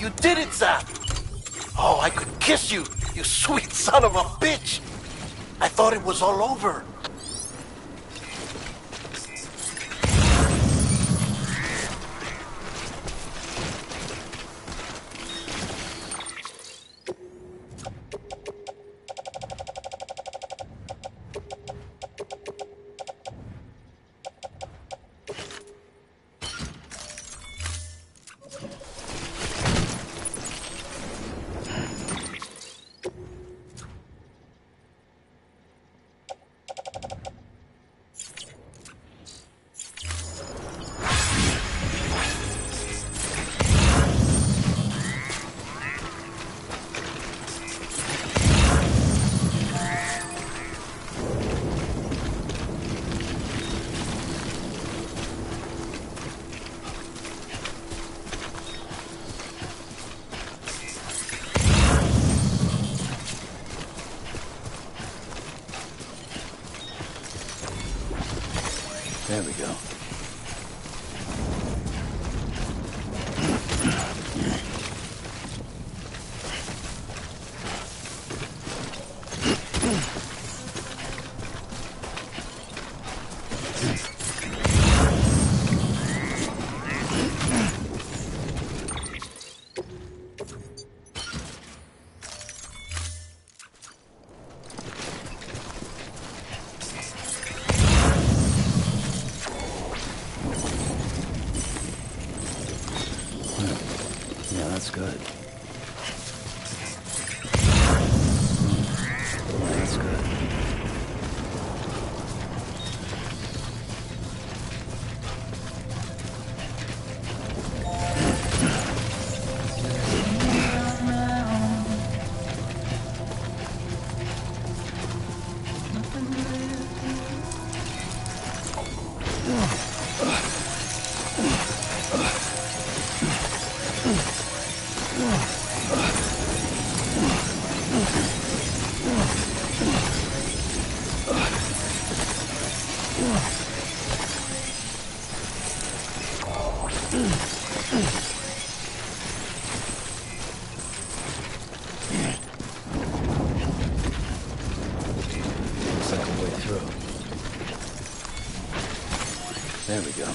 You did it, Zap! Oh, I could kiss you, you sweet son of a bitch! I thought it was all over. There we go. Yeah, that's good. Yeah, that's good. Looks like a way through. There we go.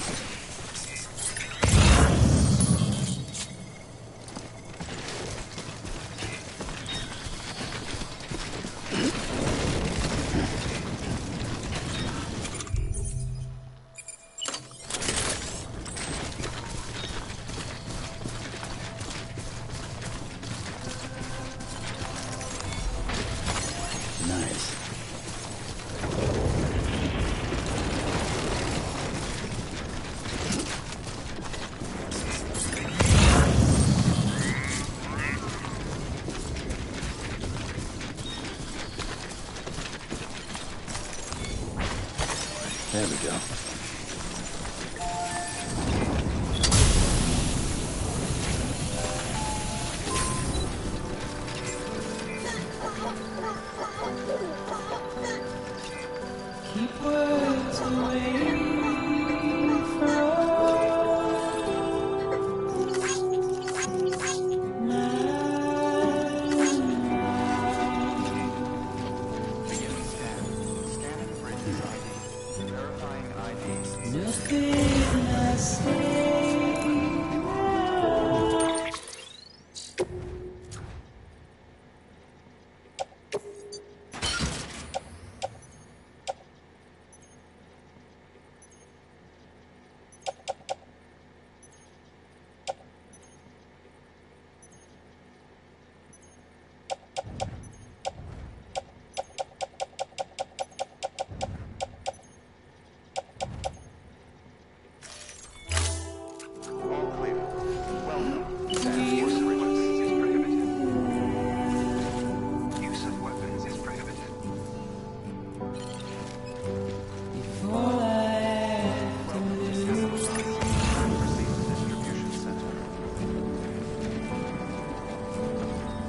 Nice. There we go. Keep words away from nothing I say.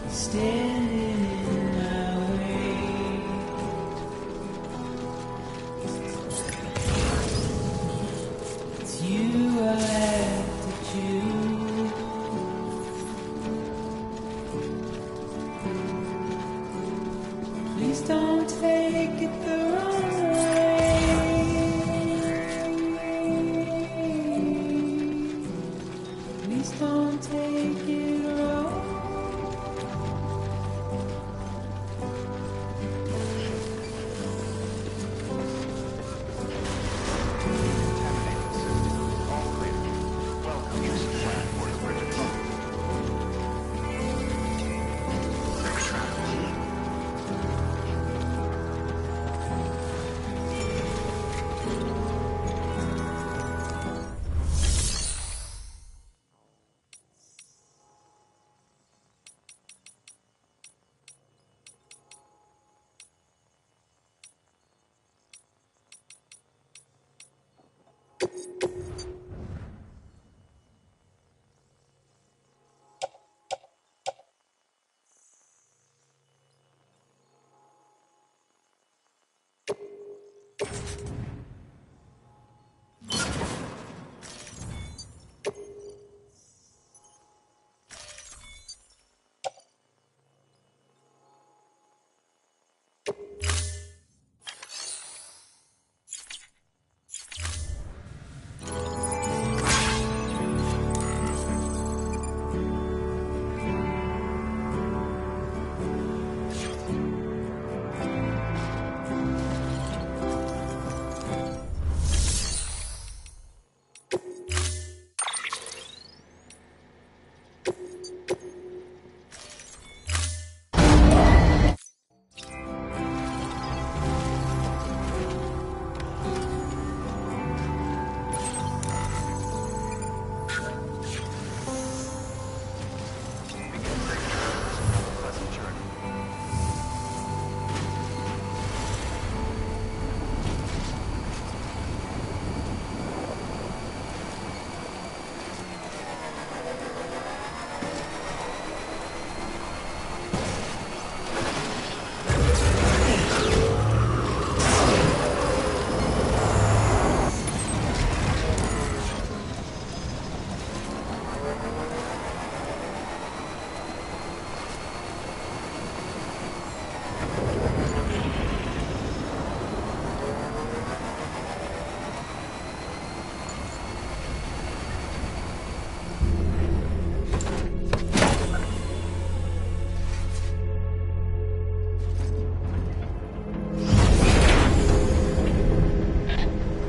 Standing in my way. It's you I have to choose. don't take it the wrong way. Please don't take it wrong.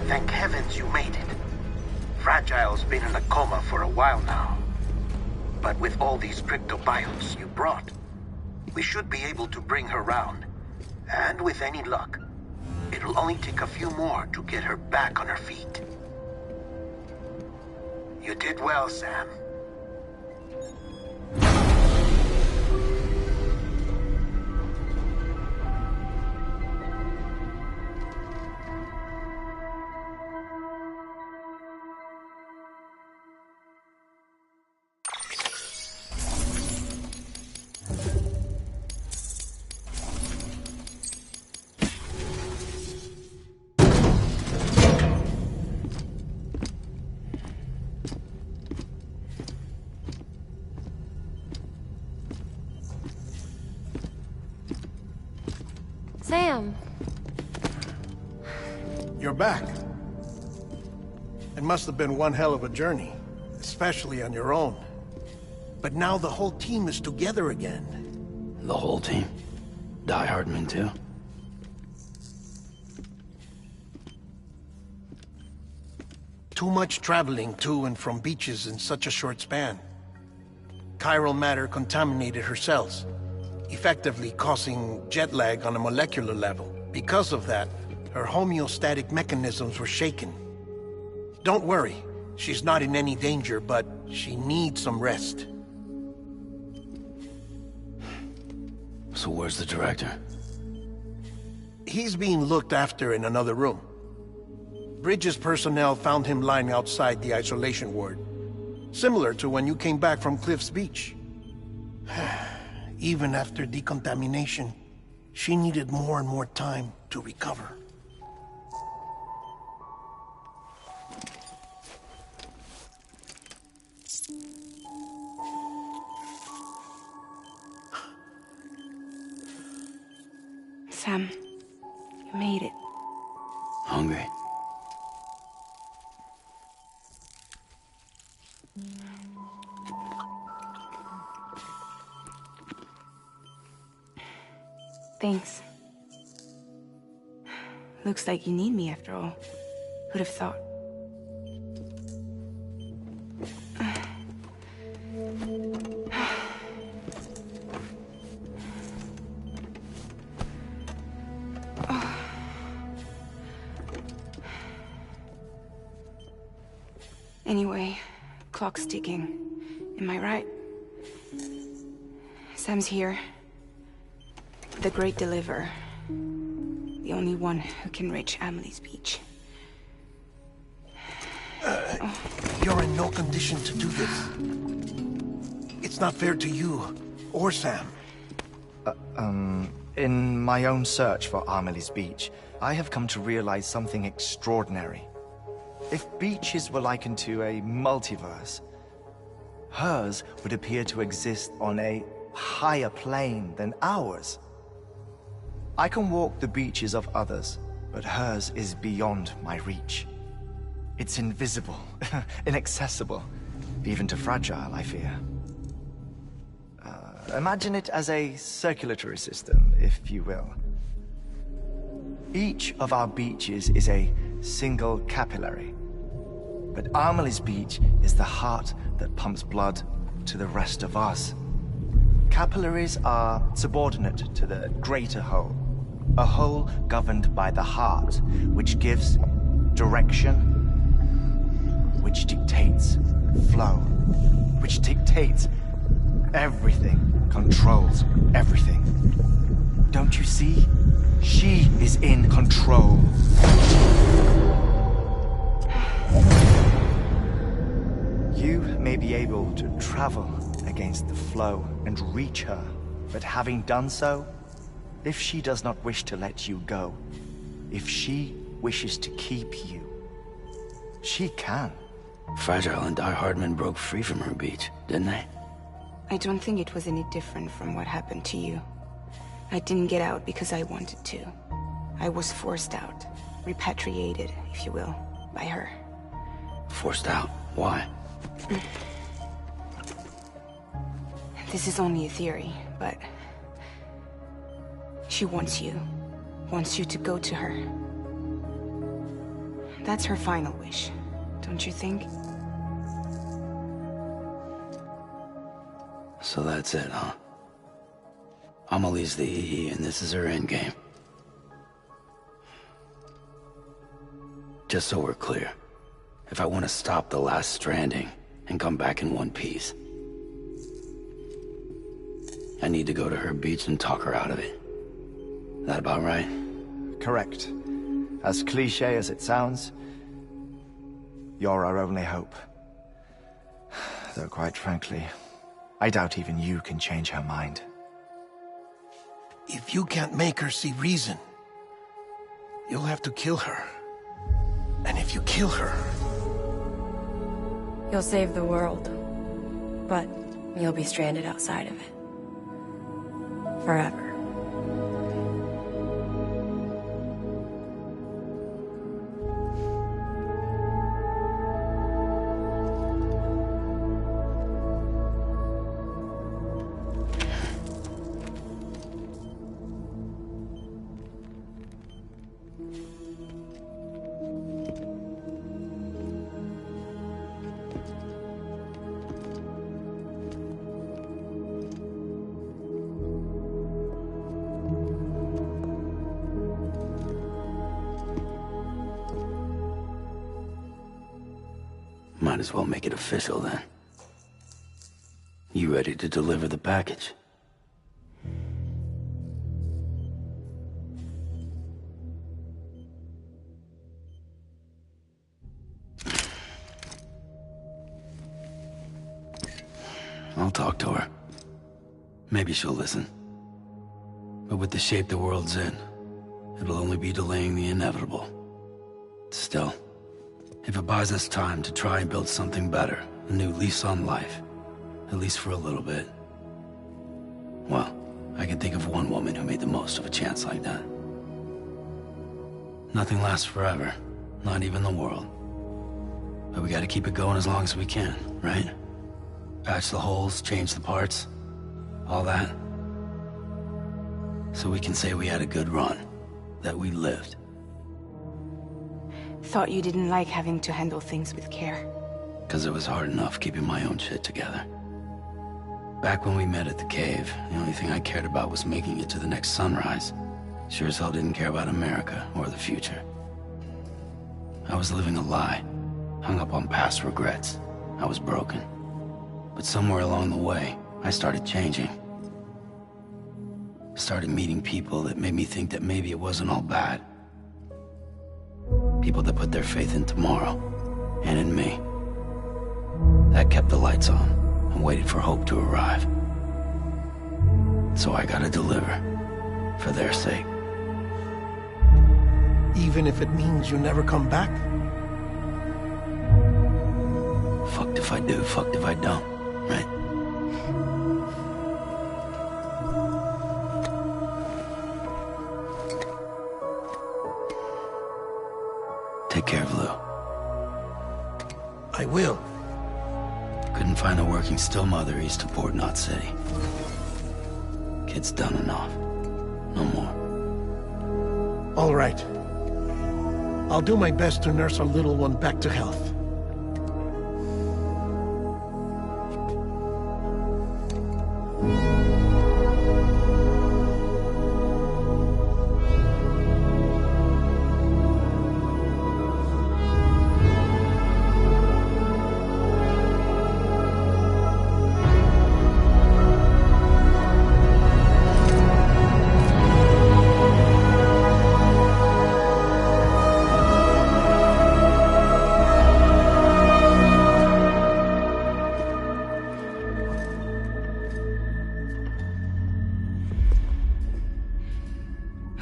Thank heavens you made it. Fragile's been in a coma for a while now. But with all these cryptobiotes you brought, we should be able to bring her round. And with any luck, it'll only take a few more to get her back on her feet. You did well, Sam. Sam. You're back. It must have been one hell of a journey, especially on your own. But now the whole team is together again. The whole team? Die Hardman too? Too much traveling to and from beaches in such a short span. Chiral matter contaminated her cells, effectively causing jet lag on a molecular level. Because of that, her homeostatic mechanisms were shaken. Don't worry, she's not in any danger, but she needs some rest. So where's the director? He's being looked after in another room. Bridges personnel found him lying outside the isolation ward. Similar to when you came back from Cliff's Beach. Even after decontamination, she needed more and more time to recover. Sam. made it. Hungry? Thanks. Looks like you need me after all. Who'd have thought? Anyway, clock's ticking. Am I right? Sam's here. The Great Deliverer. The only one who can reach Amelie's beach. You're in no condition to do this. It's not fair to you, or Sam. In my own search for Amelie's beach, I have come to realize something extraordinary. If beaches were likened to a multiverse, hers would appear to exist on a higher plane than ours. I can walk the beaches of others, but hers is beyond my reach. It's invisible, inaccessible, even to Fragile, I fear. Imagine it as a circulatory system, if you will. Each of our beaches is a single capillary. But Amelie's beach is the heart that pumps blood to the rest of us. Capillaries are subordinate to the greater whole. A whole governed by the heart, which gives direction, which dictates flow, which dictates everything, controls everything. Don't you see? She is in control. You may be able to travel against the flow and reach her, but having done so, if she does not wish to let you go, if she wishes to keep you, she can. Fragile and Die Hardman broke free from her beach, didn't they? I don't think it was any different from what happened to you. I didn't get out because I wanted to. I was forced out. Repatriated, if you will, by her. Forced out? Why? This is only a theory, but... she wants you. Wants you to go to her. That's her final wish, don't you think? So that's it, huh? Amelie's the EE, and this is her endgame. Just so we're clear, if I want to stop the last stranding and come back in one piece, I need to go to her beach and talk her out of it. That about right? Correct. As cliché as it sounds, you're our only hope. Though quite frankly, I doubt even you can change her mind. If you can't make her see reason, you'll have to kill her. And if you kill her... You'll save the world, but you'll be stranded outside of it. Forever. Might as well make it official then. You ready to deliver the package? I'll talk to her. Maybe she'll listen. But with the shape the world's in, it'll only be delaying the inevitable. Still, if it buys us time to try and build something better, a new lease on life, at least for a little bit, well, I can think of one woman who made the most of a chance like that. Nothing lasts forever. Not even the world. But we gotta keep it going as long as we can, right? Patch the holes, change the parts. All that. So we can say we had a good run. That we lived. Thought you didn't like having to handle things with care. 'Cause it was hard enough keeping my own shit together. Back when we met at the cave, the only thing I cared about was making it to the next sunrise. Sure as hell didn't care about America or the future. I was living a lie, hung up on past regrets. I was broken. But somewhere along the way, I started changing. Started meeting people that made me think that maybe it wasn't all bad. People that put their faith in tomorrow, and in me. That kept the lights on, and waited for hope to arrive. So I gotta deliver, for their sake. Even if it means you never come back? Fucked if I do, fucked if I don't, right? Take care of Lou. I will. Couldn't find a working still mother east of Port Knot City. Kid's done enough. No more. All right. I'll do my best to nurse our little one back to health.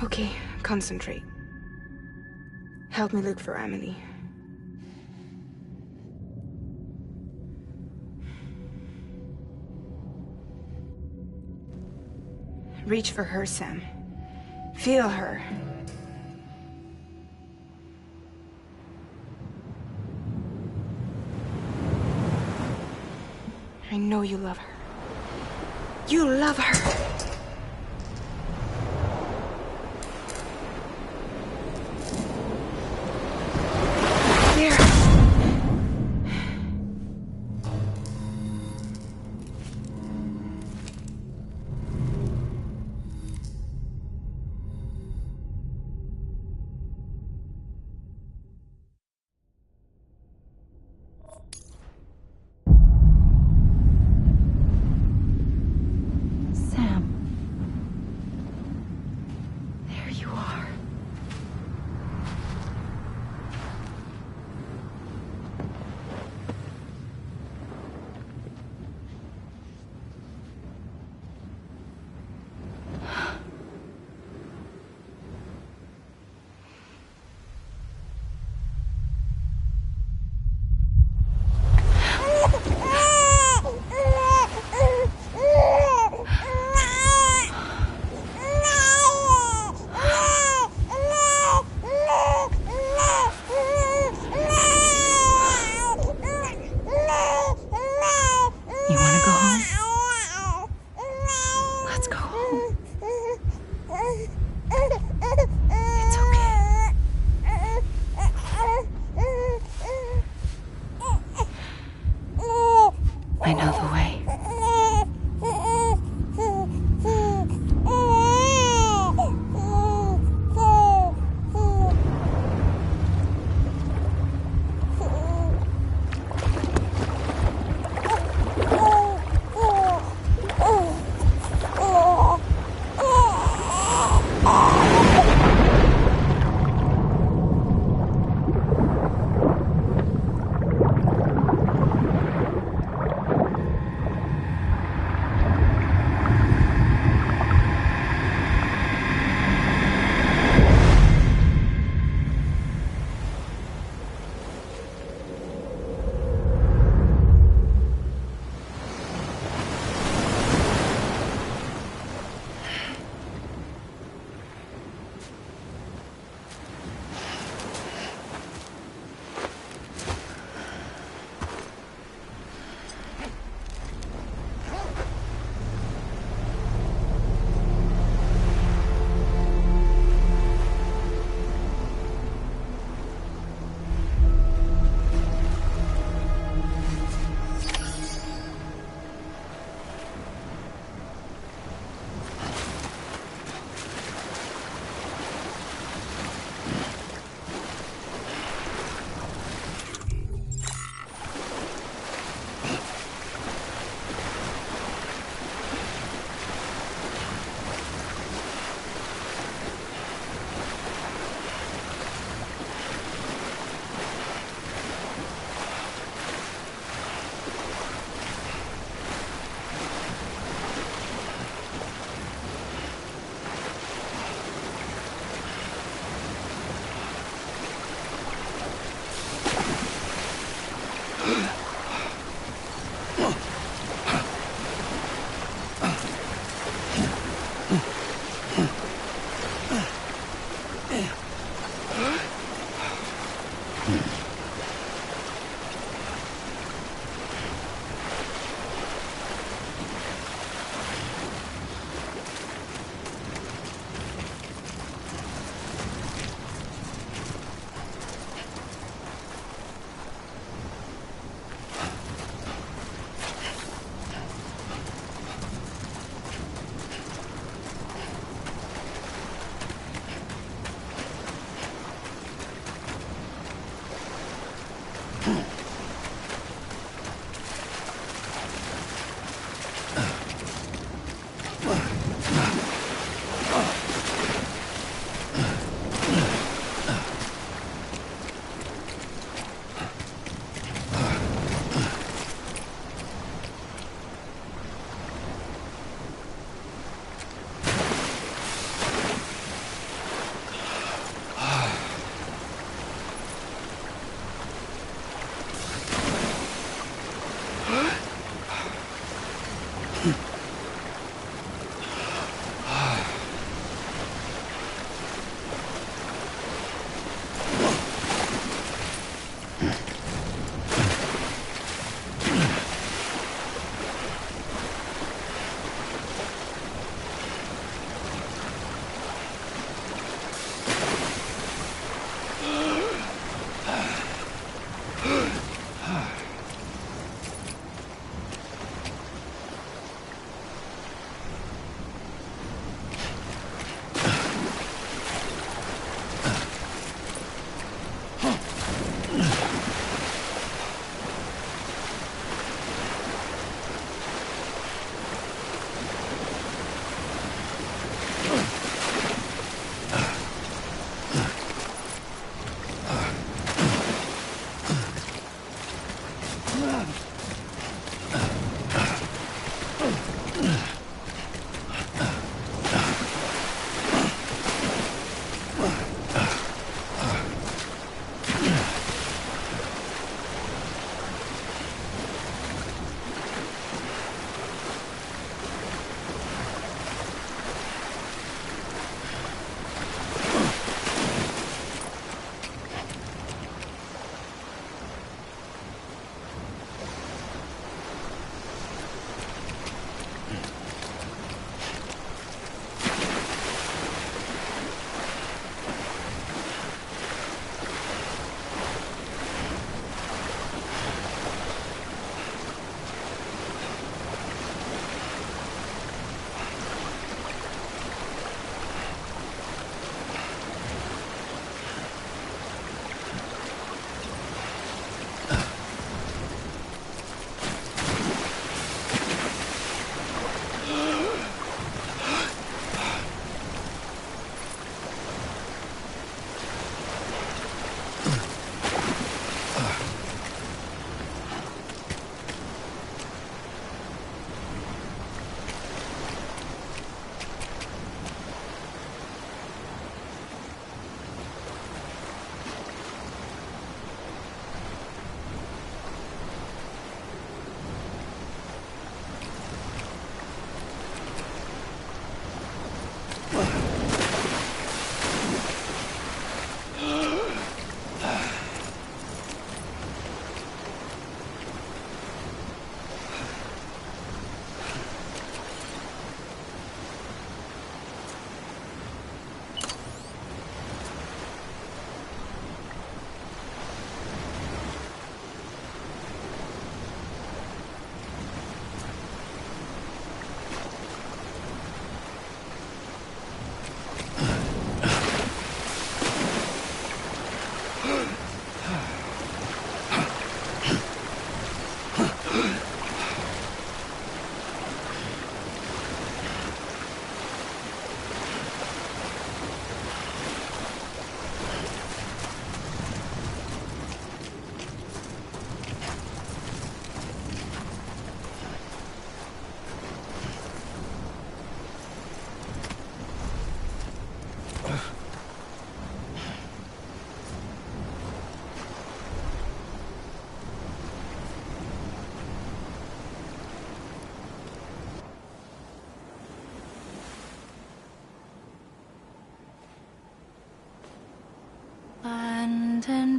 Okay, concentrate. Help me look for Emily. Reach for her, Sam. Feel her. I know you love her. You love her! Sam.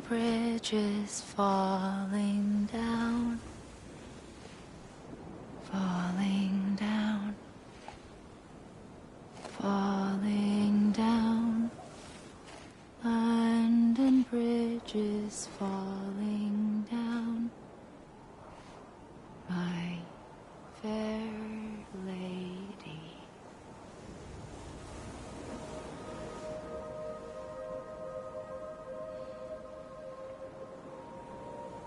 bridges falling down, falling down, falling down. London Bridge is falling down, my fair lady.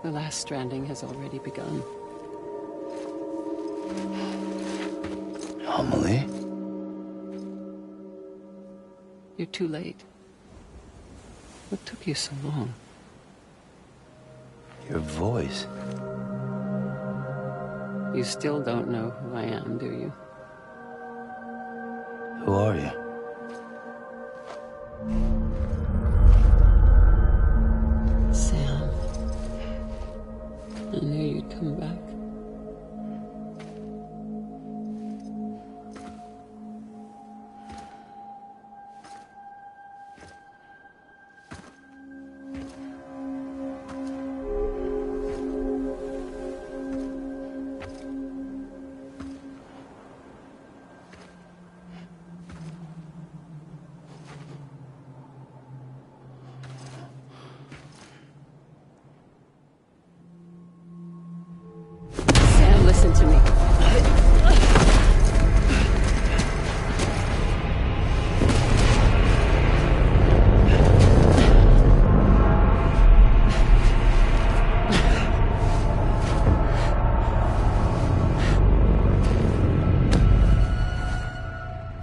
The last stranding has already begun. Amelie? You're too late. What took you so long? Your voice. You still don't know who I am, do you? Who are you? Sam. I knew you'd come back. Listen to me.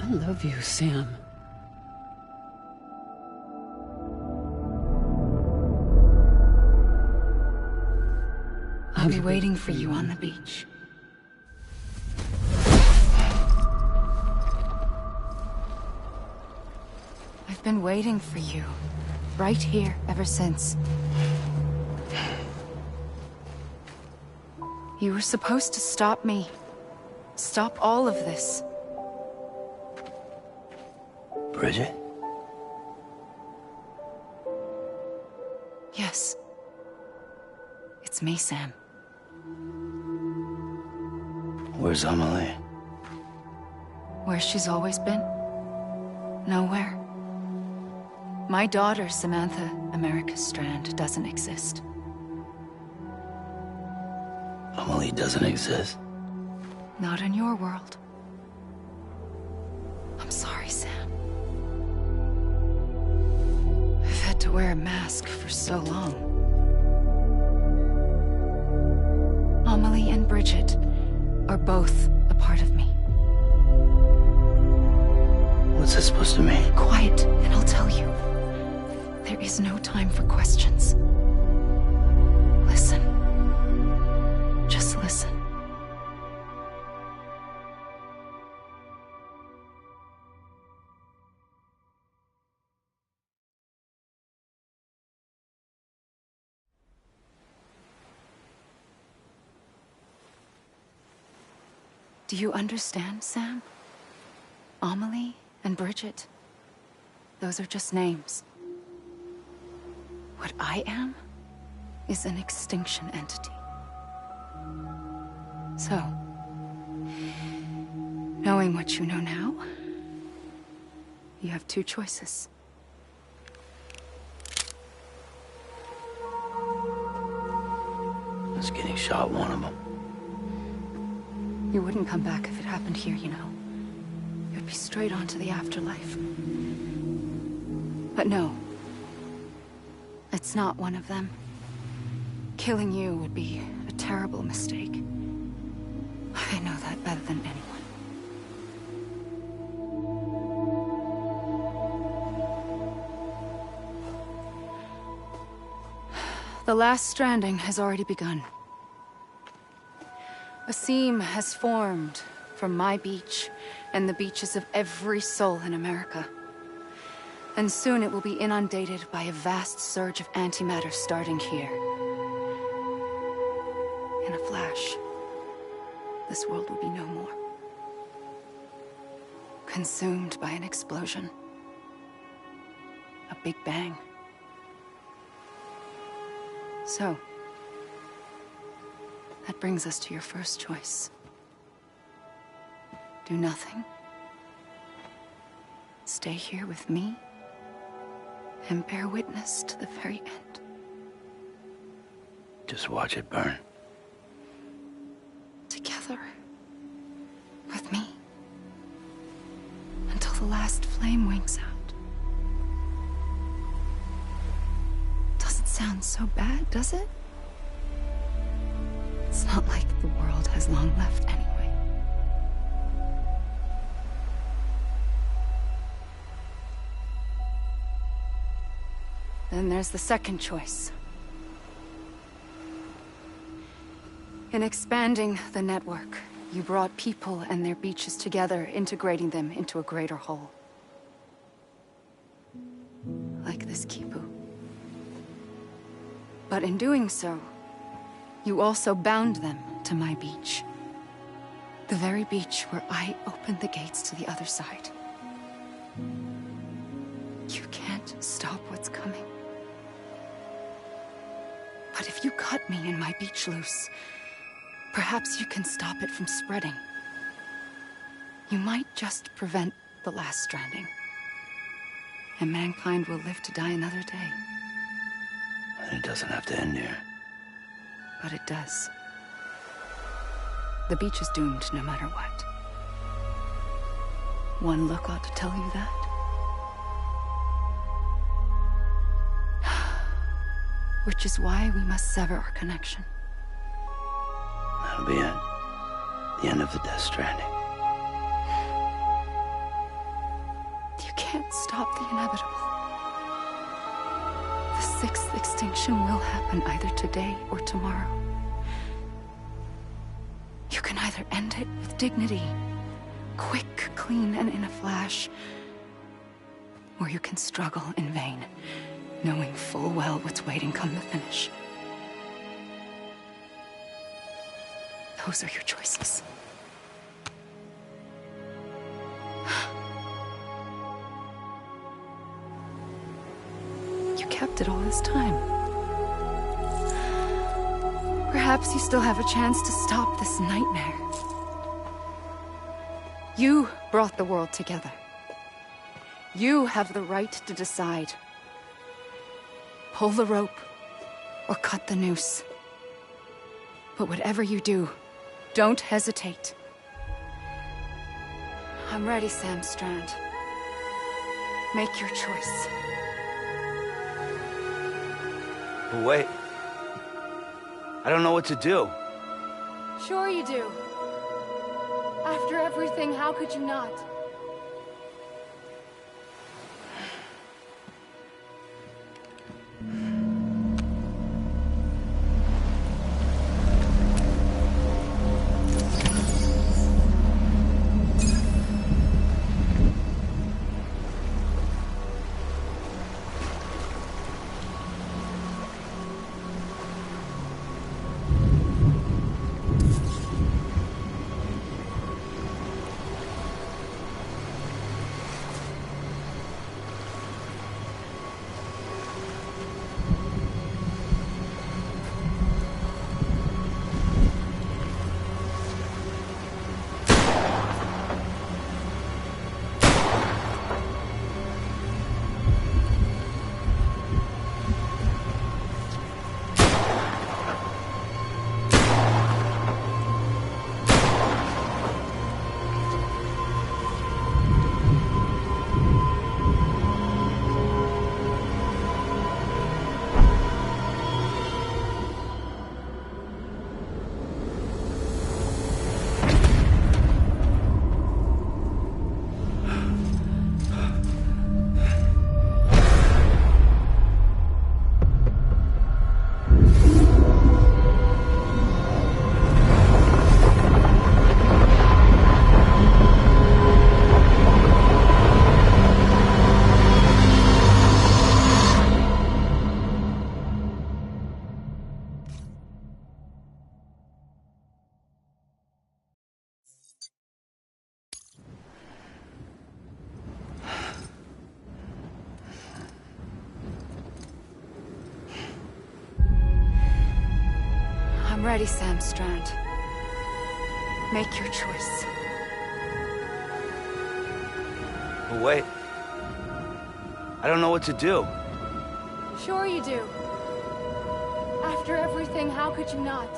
I love you, Sam. I'll be waiting for you on the beach. I've been waiting for you, right here, ever since. You were supposed to stop me. Stop all of this. Bridget? Yes. It's me, Sam. Where's Amelie? Where she's always been. Nowhere. My daughter, Samantha America Strand, doesn't exist. Amelie doesn't exist? Not in your world. I'm sorry, Sam. I've had to wear a mask for so long. Amelie and Bridget are both a part of me. What's this supposed to mean? Quiet, and I'll tell you. There is no time for questions. Listen. Just listen. Do you understand, Sam? Amelie and Bridget, those are just names. What I am is an extinction entity. So, knowing what you know now, you have two choices. I was getting shot, one of them. You wouldn't come back if it happened here, you know. You'd be straight on to the afterlife. But no. It's not one of them. Killing you would be a terrible mistake. I know that better than anyone. The last stranding has already begun. A seam has formed from my beach and the beaches of every soul in America. And soon it will be inundated by a vast surge of antimatter starting here. In a flash, this world will be no more. Consumed by an explosion. A big bang. So, that brings us to your first choice. Do nothing. Stay here with me, and bear witness to the very end. Just watch it burn. Together. With me. Until the last flame winks out. Doesn't sound so bad, does it? It's not like the world has long left anyway. Then there's the second choice. In expanding the network, you brought people and their beaches together, integrating them into a greater whole. Like this Kipu. But in doing so, you also bound them to my beach. The very beach where I opened the gates to the other side. You can't stop what's coming. But if you cut me and my beach loose, perhaps you can stop it from spreading. You might just prevent the last stranding. And mankind will live to die another day. It doesn't have to end here. But it does. The beach is doomed no matter what. One look ought to tell you that. Which is why we must sever our connection. That'll be it. The end of the Death Stranding. You can't stop the inevitable. The sixth extinction will happen either today or tomorrow. You can either end it with dignity, quick, clean, and in a flash, or you can struggle in vain, knowing full well what's waiting come the finish. Those are your choices. You kept it all this time. Perhaps you still have a chance to stop this nightmare. You brought the world together. You have the right to decide. Pull the rope, or cut the noose. But whatever you do, don't hesitate. I'm ready, Sam Strand. Make your choice. But wait. I don't know what to do. Sure you do. After everything, how could you not? I'm ready, Sam Strand. Make your choice. But wait. I don't know what to do. Sure you do. After everything, how could you not?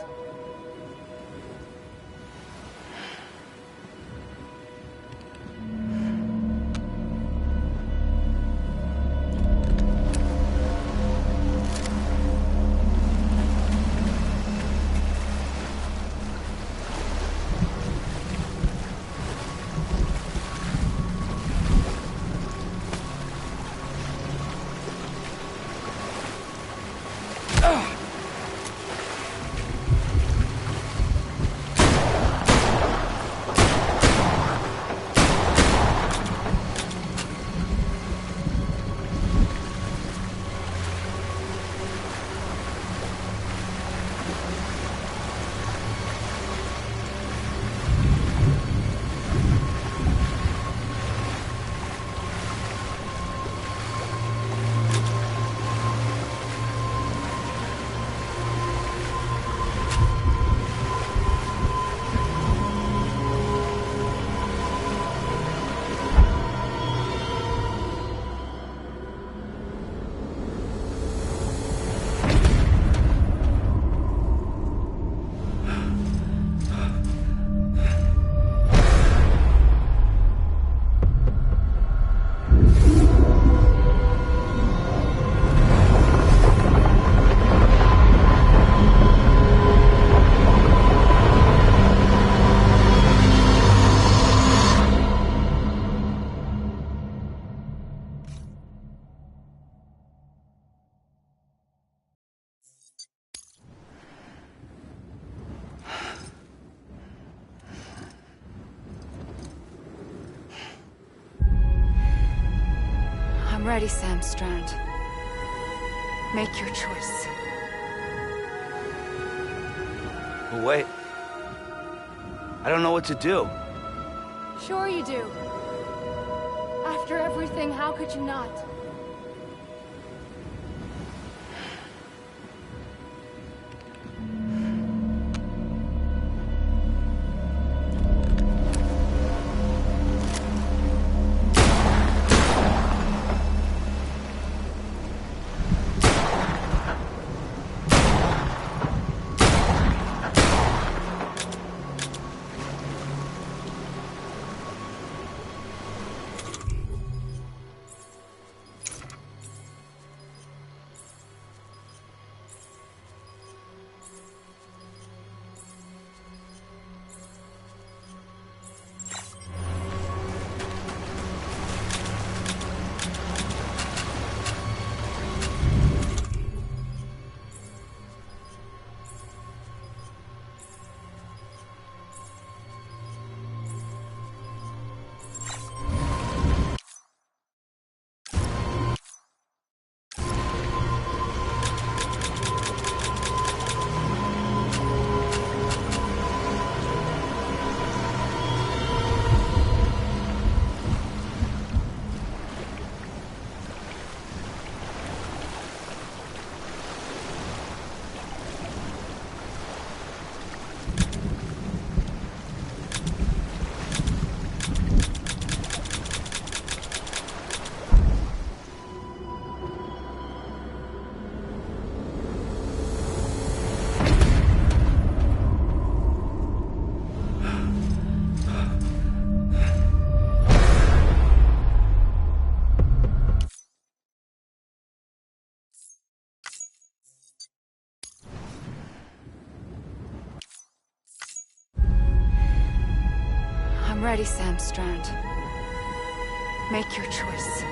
I'm ready, Sam Strand. Make your choice. But wait. I don't know what to do. Sure you do. After everything, how could you not? I'm ready, Sam Strand. Make your choice.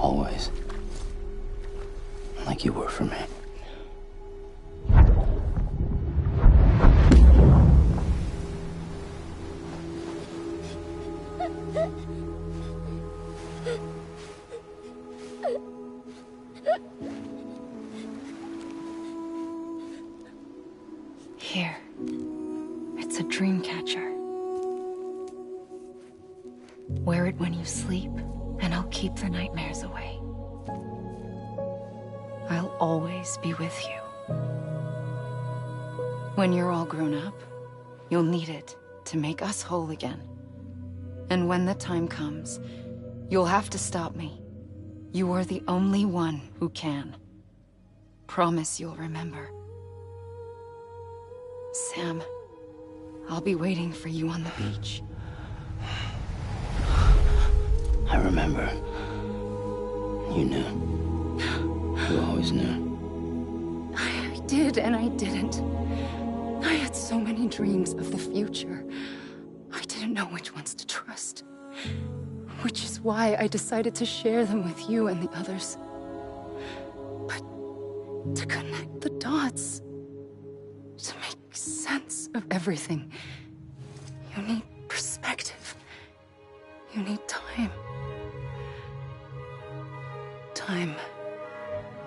Always. Like you were for me. Here. It's a dream catcher. Wear it when you sleep, and I'll keep the nightmares away. I'll always be with you. When you're all grown up, you'll need it to make us whole again. And when the time comes, you'll have to stop me. You are the only one who can. Promise you'll remember. Sam, I'll be waiting for you on the beach. I remember. You knew. You always knew. I did and I didn't. I had so many dreams of the future. I didn't know which ones to trust. Which is why I decided to share them with you and the others. But to connect the dots, to make sense of everything, you need perspective. You need time. Time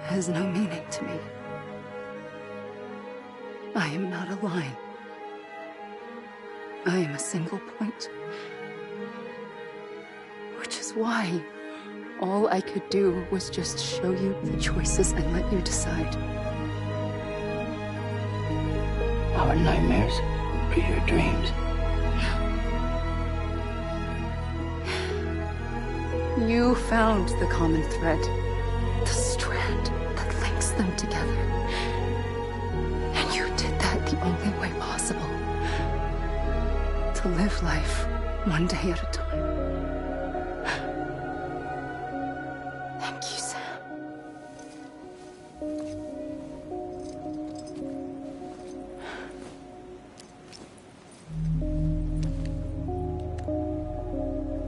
has no meaning to me. I am not a line. I am a single point. Which is why all I could do was just show you the choices and let you decide. Our nightmares are your dreams. You found the common thread, the strand that links them together. And you did that the only way possible. To live life one day at a time. Thank you, Sam.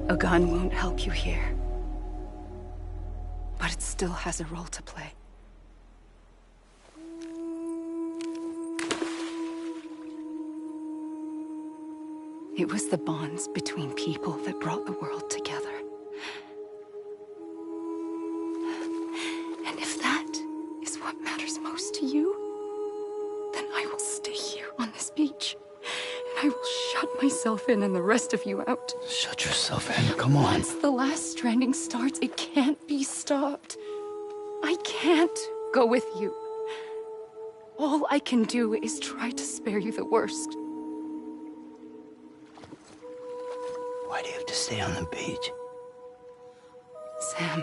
A gun won't help you here. But it still has a role to play. It was the bonds between people that brought the world together. And if that is what matters most to you, then I will stay here on this beach. And I will shut myself in and the rest of you out. Shut yourself in, come on. Once the last stranding starts, it can't be stopped. I can't go with you. All I can do is try to spare you the worst. Why do you have to stay on the beach? Sam,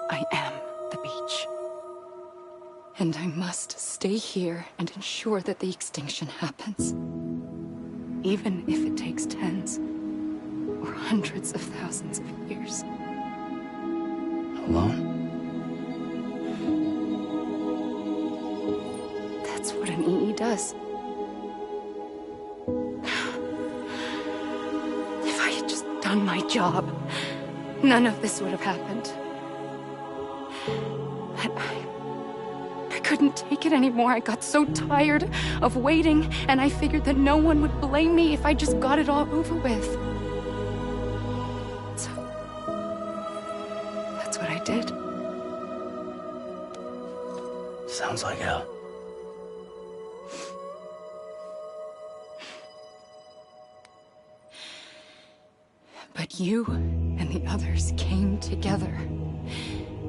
I am the beach. And I must stay here and ensure that the extinction happens. Even if it takes tens or hundreds of thousands of years. Alone? That's what an EE does. If I had just done my job, none of this would have happened. But I couldn't take it anymore. I got so tired of waiting, and I figured that no one would blame me if I just got it all over with. So, that's what I did. Sounds like hell. But you and the others came together,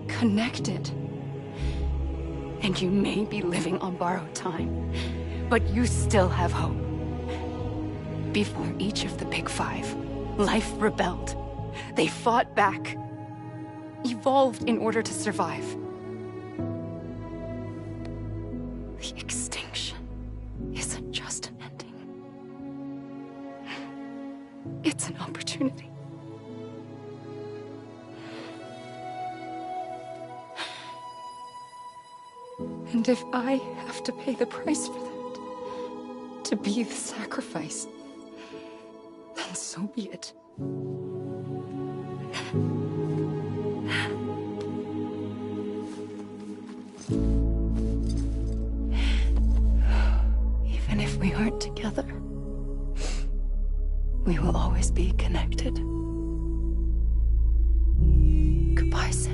connected. And you may be living on borrowed time, but you still have hope. Before each of the Big Five, life rebelled. They fought back, evolved in order to survive. The extinction isn't just an ending. It's an opportunity. And if I have to pay the price for that, to be the sacrifice, then so be it. expected. Goodbye, Sam.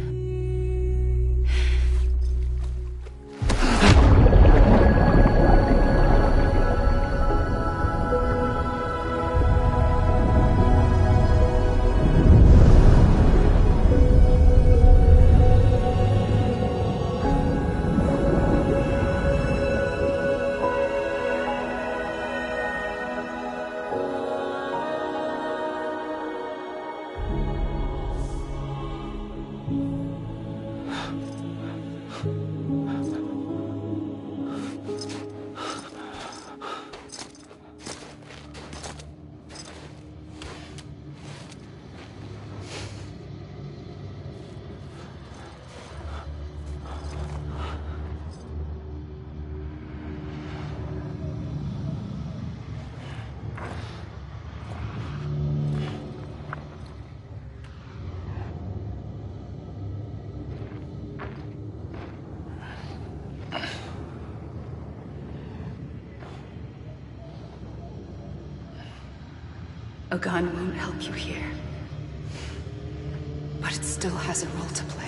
A gun won't help you here. But it still has a role to play.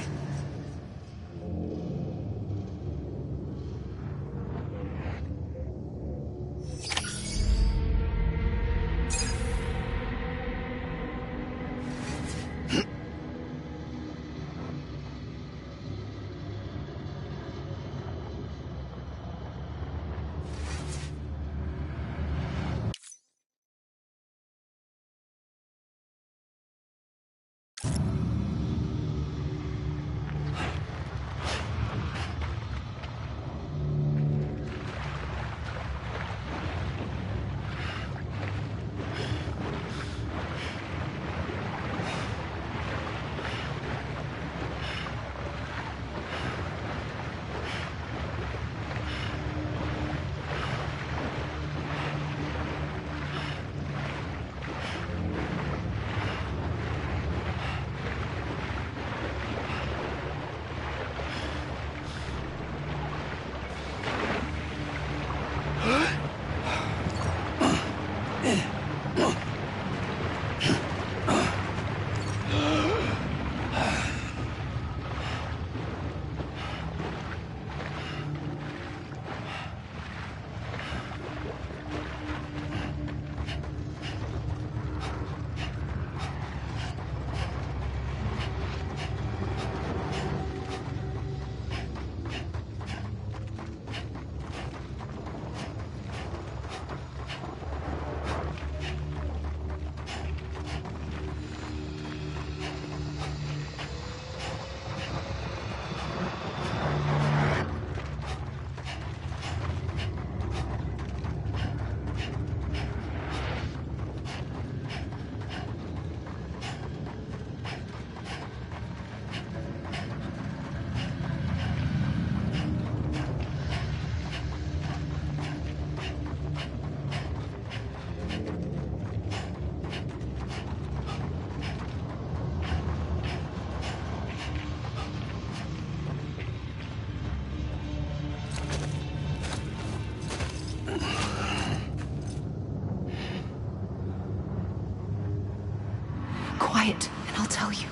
Quiet, and I'll tell you.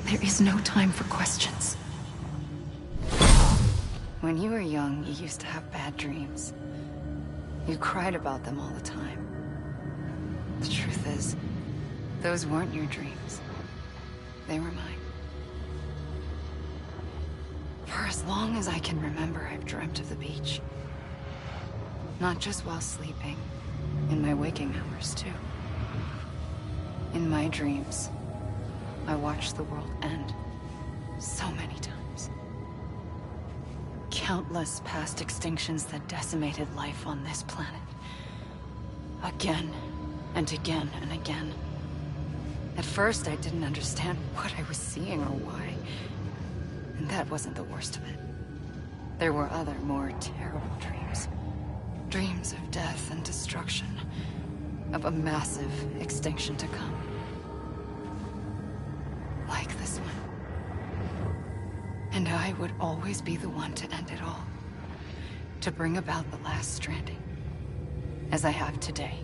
There is no time for questions. When you were young, you used to have bad dreams. You cried about them all the time. The truth is, those weren't your dreams. They were mine. For as long as I can remember, I've dreamt of the beach. Not just while sleeping, in my waking hours, too. In my dreams, I watched the world end so many times. Countless past extinctions that decimated life on this planet. Again, and again, and again. At first, I didn't understand what I was seeing or why. And that wasn't the worst of it. There were other, more terrible dreams. Dreams of death and destruction. Of a massive extinction to come. Like this one. And I would always be the one to end it all. To bring about the last stranding. As I have today.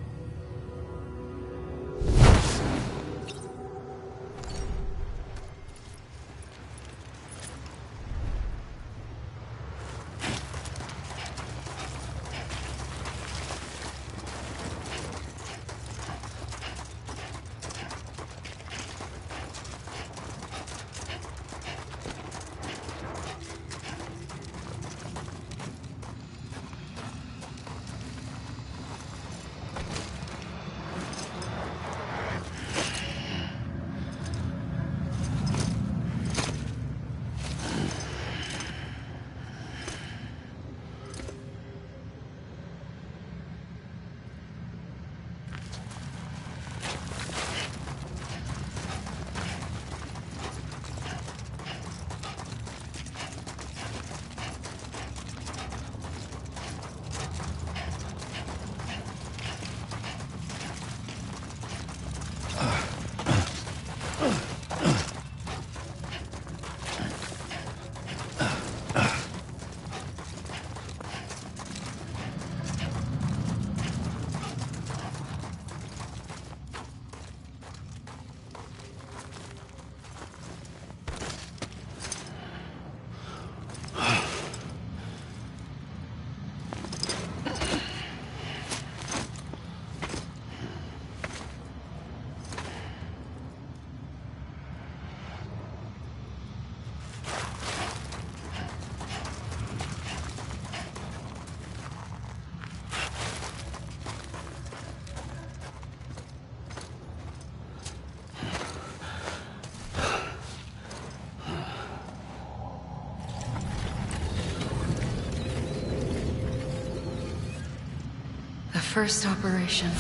first operation,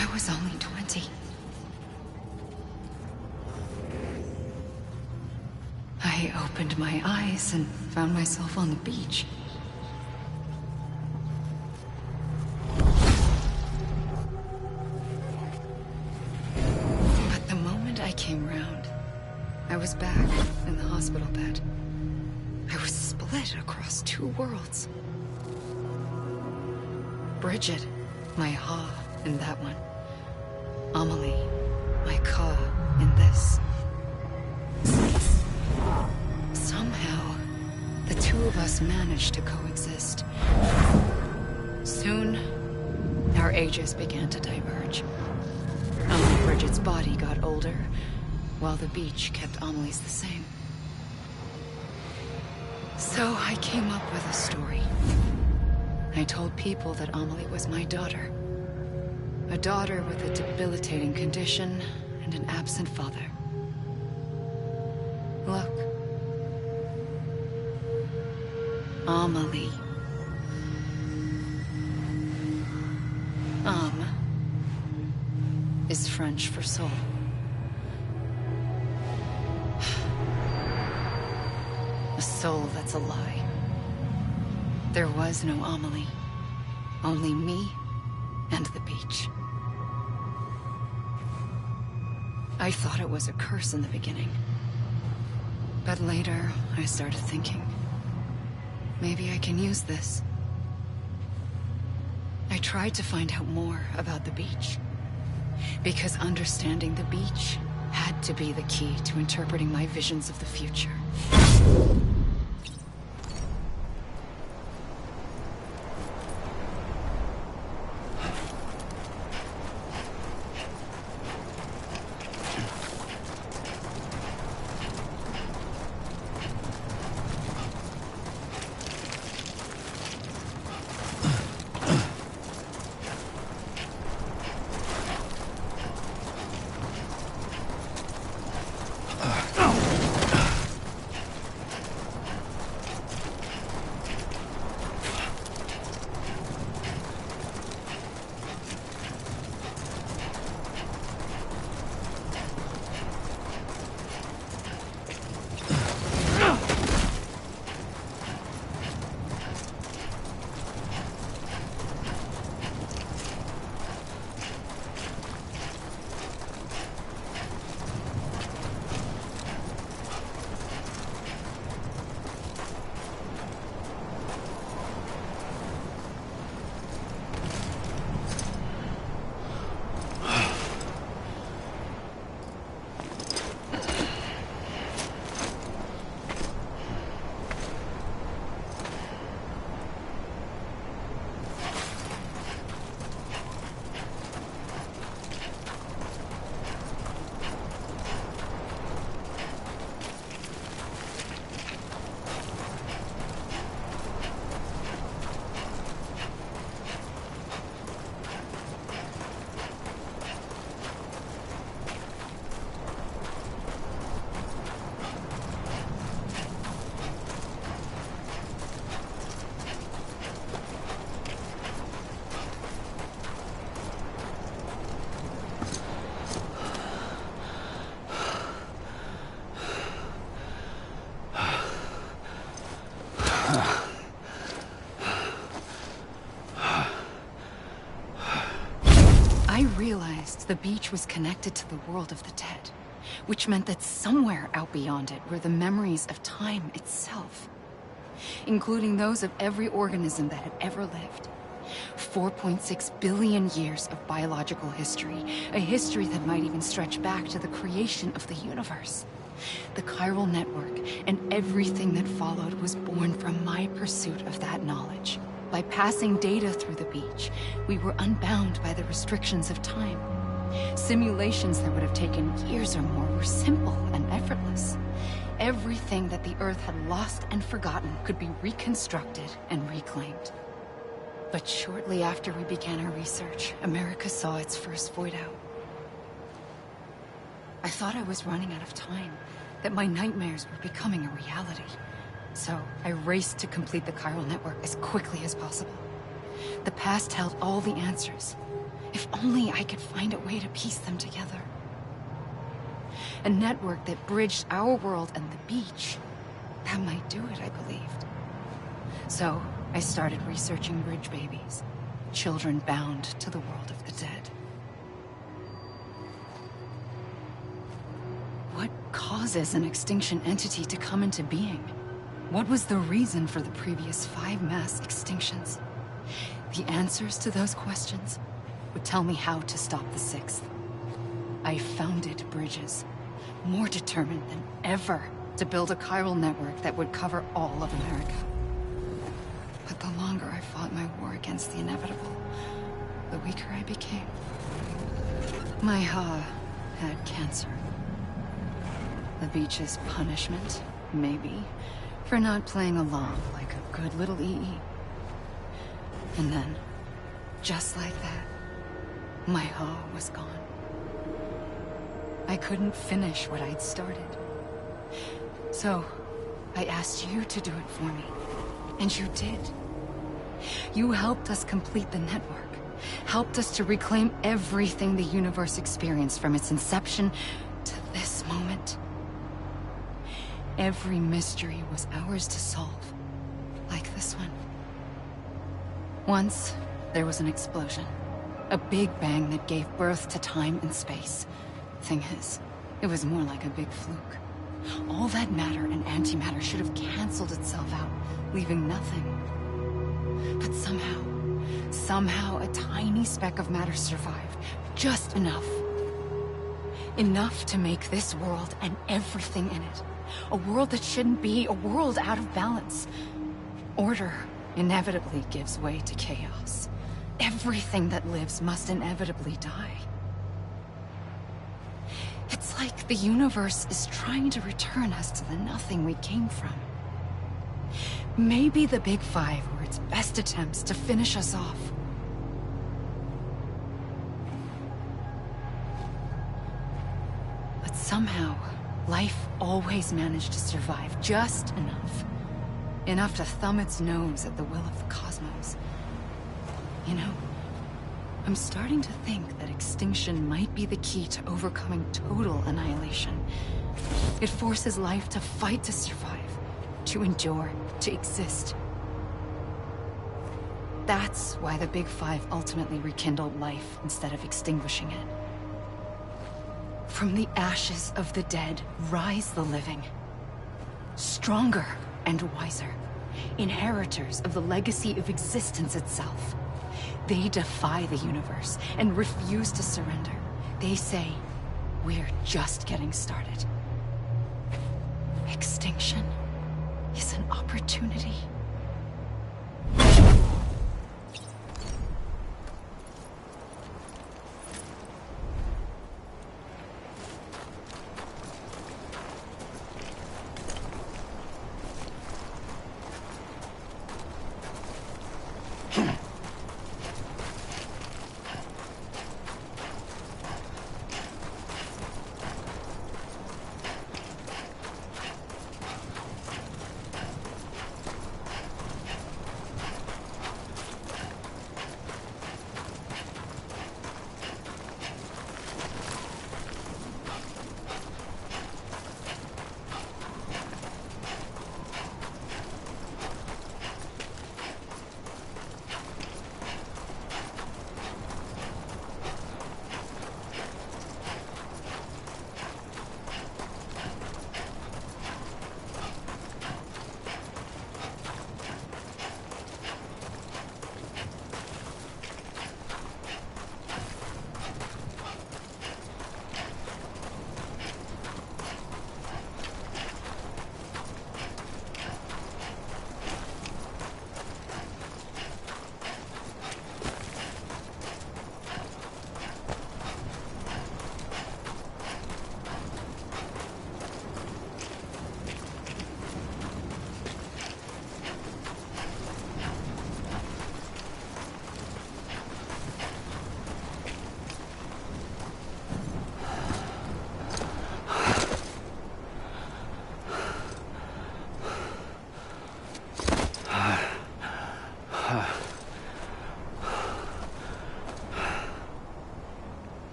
I was only 20. I opened my eyes and found myself on the beach. But the moment I came round, I was back in the hospital bed. I was split across two worlds. Bridget, my Ha in that one. Amelie, my Ka in this. Somehow, the two of us managed to coexist. Soon, our ages began to diverge. Bridget's body got older, while the beach kept Amelie's the same. So I came up with a story. I told people that Amelie was my daughter. A daughter with a debilitating condition and an absent father. Look. Amelie. Is French for soul. A soul that's a lie. There was no Amelie. Only me and the beach. I thought it was a curse in the beginning. But later, I started thinking, maybe I can use this. I tried to find out more about the beach. Because understanding the beach had to be the key to interpreting my visions of the future. I realized the beach was connected to the world of the dead, which meant that somewhere out beyond it were the memories of time itself, including those of every organism that had ever lived. 4.6 billion years of biological history, a history that might even stretch back to the creation of the universe. The chiral network and everything that followed was born from my pursuit of that knowledge. By passing data through the beach, we were unbound by the restrictions of time. Simulations that would have taken years or more were simple and effortless. Everything that the Earth had lost and forgotten could be reconstructed and reclaimed. But shortly after we began our research, America saw its first void out. I thought I was running out of time, that my nightmares were becoming a reality. So I raced to complete the chiral network as quickly as possible. The past held all the answers. If only I could find a way to piece them together. A network that bridged our world and the beach. That might do it, I believed. So, I started researching bridge babies. Children bound to the world of the dead. What causes an extinction entity to come into being? What was the reason for the previous 5 mass extinctions? The answers to those questions would tell me how to stop the 6th. I founded bridges, more determined than ever to build a chiral network that would cover all of America. But the longer I fought my war against the inevitable, the weaker I became. My Ha had cancer. The beach's punishment, maybe, for not playing along like a good little EE. And then, just like that, my Ha was gone. I couldn't finish what I'd started. So, I asked you to do it for me. And you did. You helped us complete the network. Helped us to reclaim everything the universe experienced from its inception to this moment. Every mystery was ours to solve. Like this one. Once, there was an explosion. A big bang that gave birth to time and space. Thing is, it was more like a big fluke. All that matter and antimatter should have canceled itself out, leaving nothing. But somehow a tiny speck of matter survived. Just enough. Enough to make this world and everything in it. A world that shouldn't be, a world out of balance. Order inevitably gives way to chaos. Everything that lives must inevitably die. It's like the universe is trying to return us to the nothing we came from. Maybe the Big Five were its best attempts to finish us off. But somehow, life always managed to survive just enough. Enough to thumb its nose at the will of the cosmos. You know, I'm starting to think that extinction might be the key to overcoming total annihilation. It forces life to fight to survive, to endure, to exist. That's why the Big Five ultimately rekindled life instead of extinguishing it. From the ashes of the dead, rise the living. Stronger and wiser. Inheritors of the legacy of existence itself. They defy the universe and refuse to surrender. They say, we're just getting started. Extinction is an opportunity.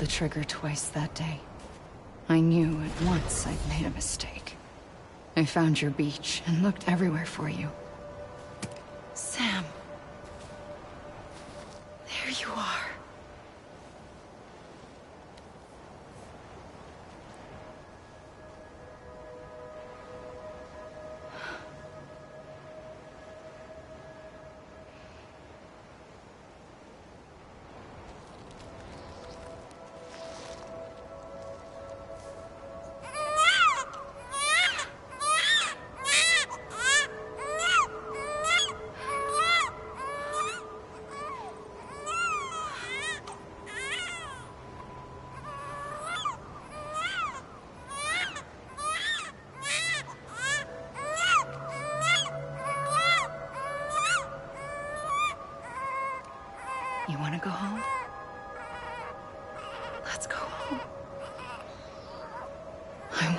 the trigger twice that day. I knew at once I'd made a mistake. I found your beach and looked everywhere for you. Sam. There you are. You want to go home? Let's go home. I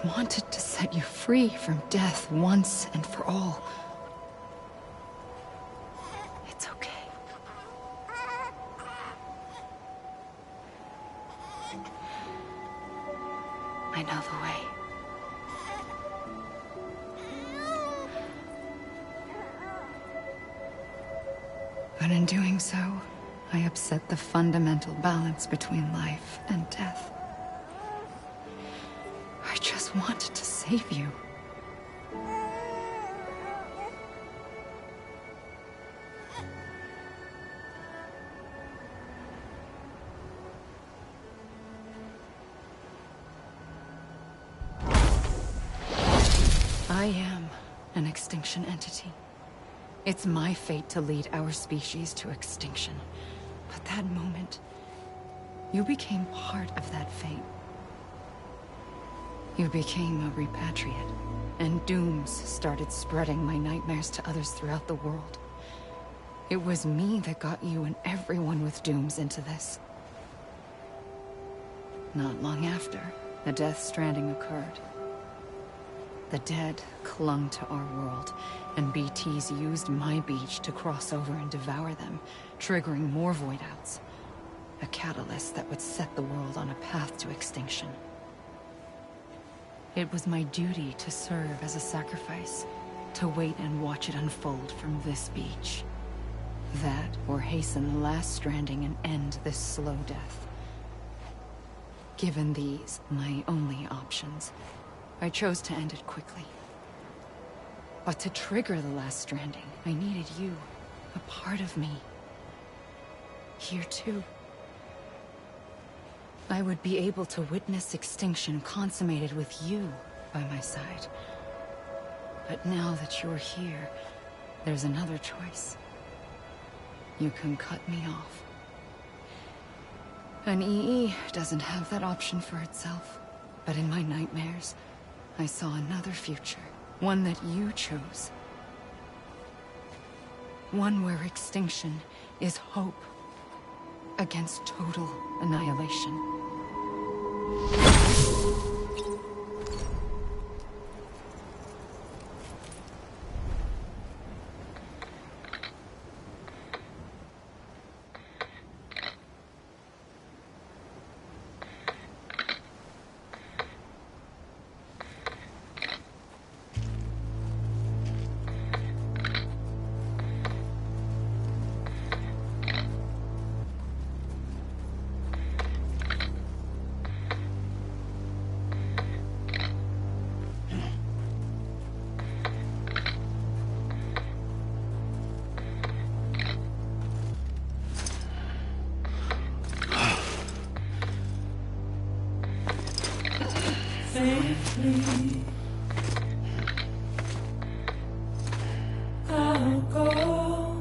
wanted to set you free from death once and for all. It's okay. I know the way. But in doing so, I upset the fundamental balance between life and death. I just wanted to save you. I am an extinction entity. It's my fate to lead our species to extinction. But that moment, you became part of that fate. You became a repatriate, and dooms started spreading my nightmares to others throughout the world. It was me that got you and everyone with dooms into this. Not long after, the Death Stranding occurred. The dead clung to our world, and BTs used my beach to cross over and devour them, triggering more void outs. A catalyst that would set the world on a path to extinction. It was my duty to serve as a sacrifice, to wait and watch it unfold from this beach. That, or hasten the last stranding and end this slow death. Given these, my only options, I chose to end it quickly. But to trigger the last stranding, I needed you, a part of me. Here too. I would be able to witness extinction consummated with you by my side. But now that you're here, there's another choice. You can cut me off. An EE doesn't have that option for itself. But in my nightmares, I saw another future. One that you chose. One where extinction is hope against total annihilation. Safely, I'll go.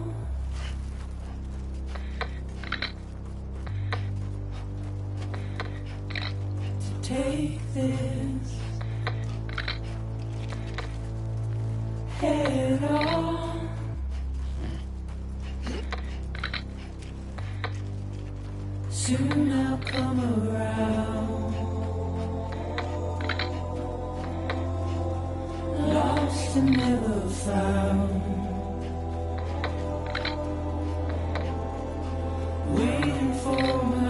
To take this head on. Soon I'll come around. Lost and never found. Waiting for my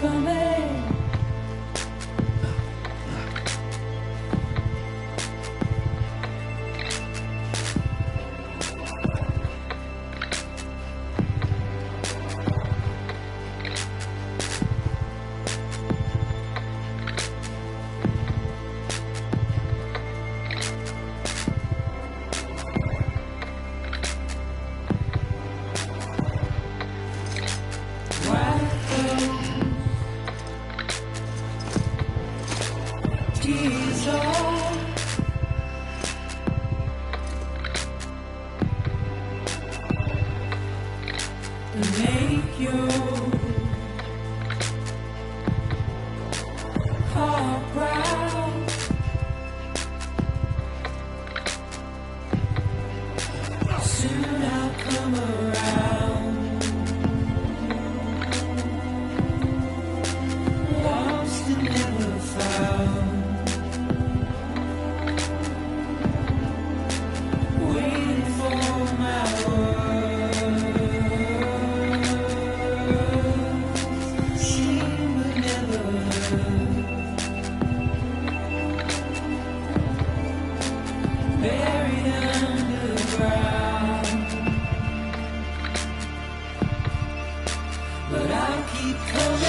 coming. Make your heart proud. Soon I'll come around. Lost and never found. Waiting for my word. Buried underground, but I'll keep coming.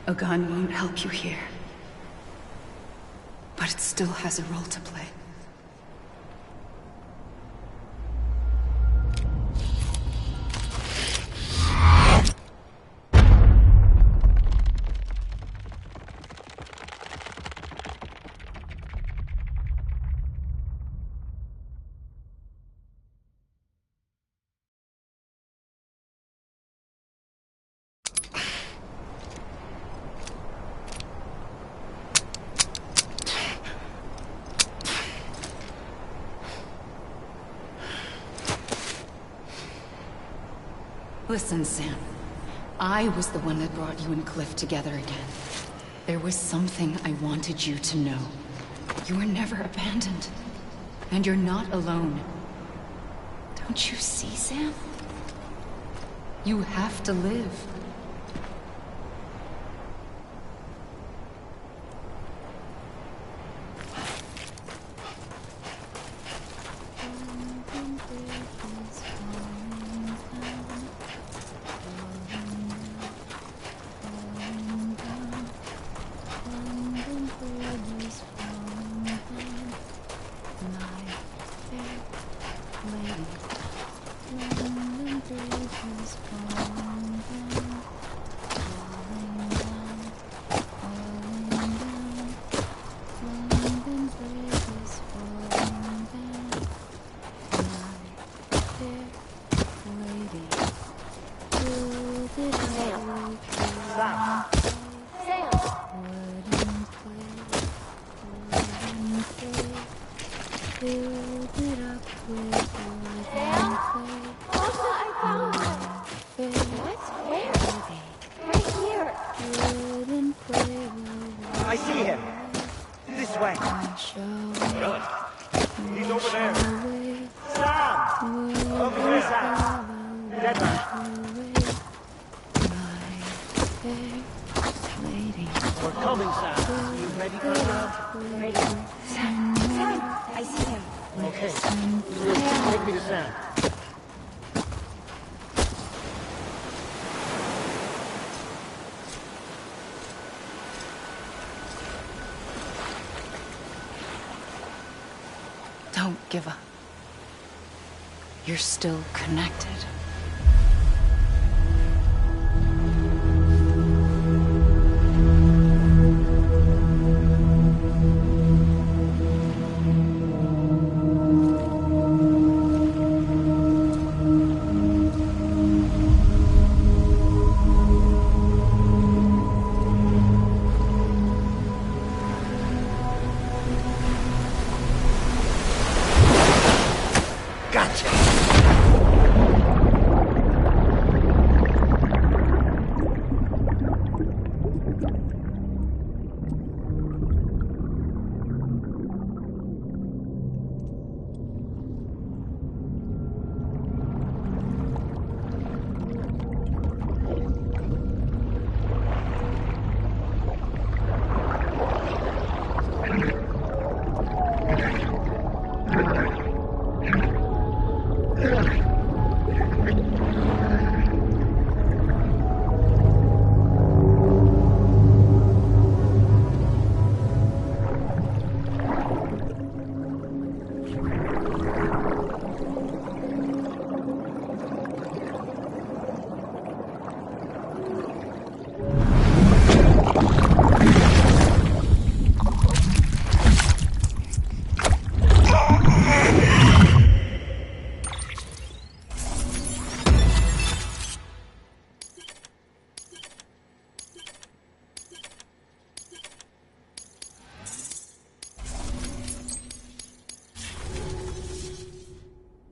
A gun won't help you here. But it still has a role to play. Listen, Sam. I was the one that brought you and Cliff together again. There was something I wanted you to know. You were never abandoned. And you're not alone. Don't you see, Sam? You have to live. I see him. This way. Really? He's over there. Sam! Over here, Sam. Dead man. We're coming, Sam. You ready for that? Ready. Sam! Sam! I see him. Okay. Take me to Sam. Don't give up. You're still connected.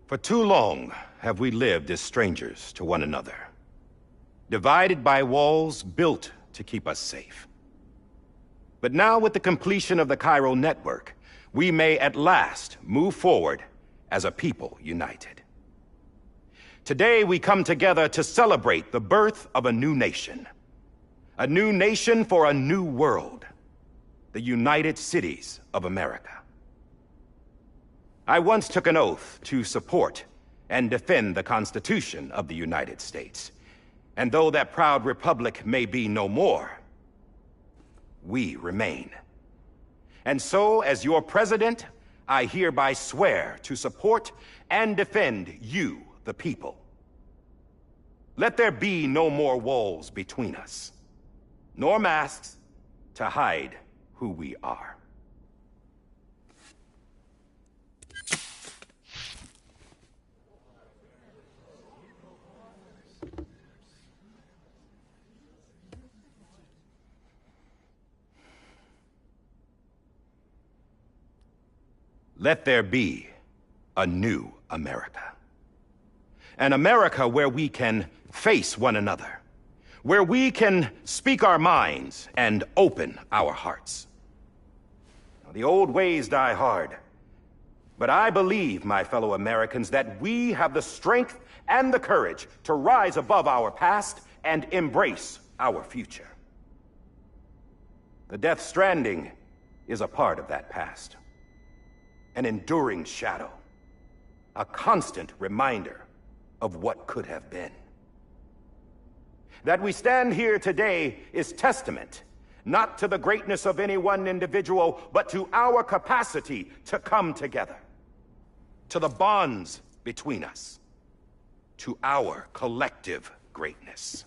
For too long have we lived as strangers to one another, divided by walls built to keep us safe. But now, with the completion of the Chiral network, we may at last move forward as a people united. Today we come together to celebrate the birth of a new nation for a new world, the United Cities of America. I once took an oath to support and defend the Constitution of the United States. And though that proud republic may be no more, we remain. And so, as your president, I hereby swear to support and defend you, the people. Let there be no more walls between us, nor masks to hide who we are. Let there be a new America. An America where we can face one another, where we can speak our minds and open our hearts. Now, the old ways die hard, but I believe, my fellow Americans, that we have the strength and the courage to rise above our past and embrace our future. The Death Stranding is a part of that past. An enduring shadow. A constant reminder of what could have been. That we stand here today is testament, not to the greatness of any one individual, but to our capacity to come together. To the bonds between us. To our collective greatness.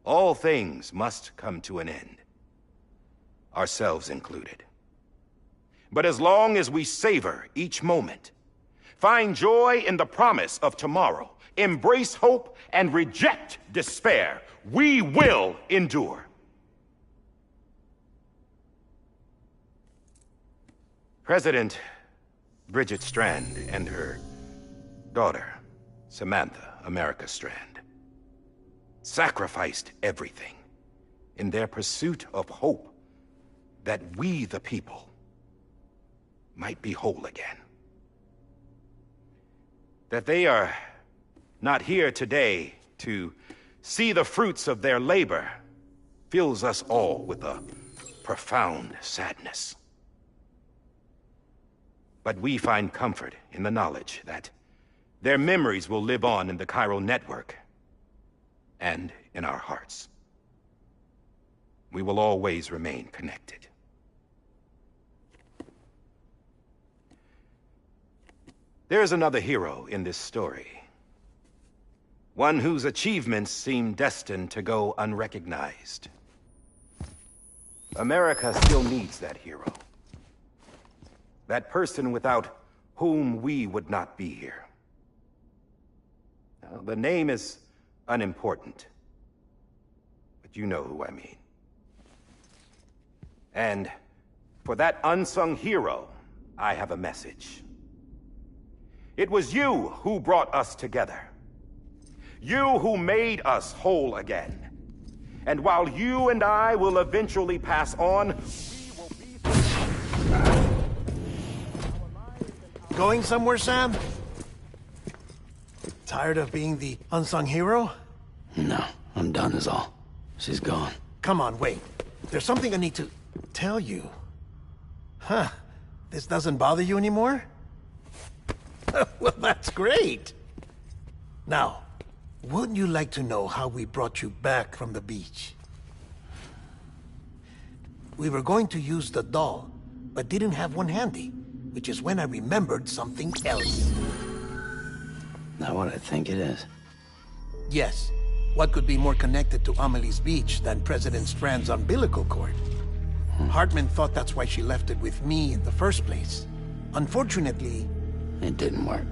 All things must come to an end. Ourselves included. But as long as we savor each moment, find joy in the promise of tomorrow, embrace hope, and reject despair, we will endure. President Bridget Strand and her daughter, Samantha America Strand, sacrificed everything in their pursuit of hope that we, the people, might be whole again. That they are not here today to see the fruits of their labor fills us all with a profound sadness. But we find comfort in the knowledge that their memories will live on in the chiral network and in our hearts. We will always remain connected. There's another hero in this story. One whose achievements seem destined to go unrecognized. America still needs that hero. That person without whom we would not be here. Now, the name is unimportant, but you know who I mean. And for that unsung hero, I have a message. It was you who brought us together. You who made us whole again. And while you and I will eventually pass on, we will be... Going somewhere, Sam? Tired of being the unsung hero? No, I'm done is all. She's gone. Come on, wait. There's something I need to tell you. Huh. This doesn't bother you anymore? Well, that's great. Now, wouldn't you like to know how we brought you back from the beach? We were going to use the doll, but didn't have one handy, which is when I remembered something else. Not what I think it is. Yes. What could be more connected to Amelie's beach than President Strand's umbilical cord? Hartman thought that's why she left it with me in the first place. Unfortunately... It didn't work.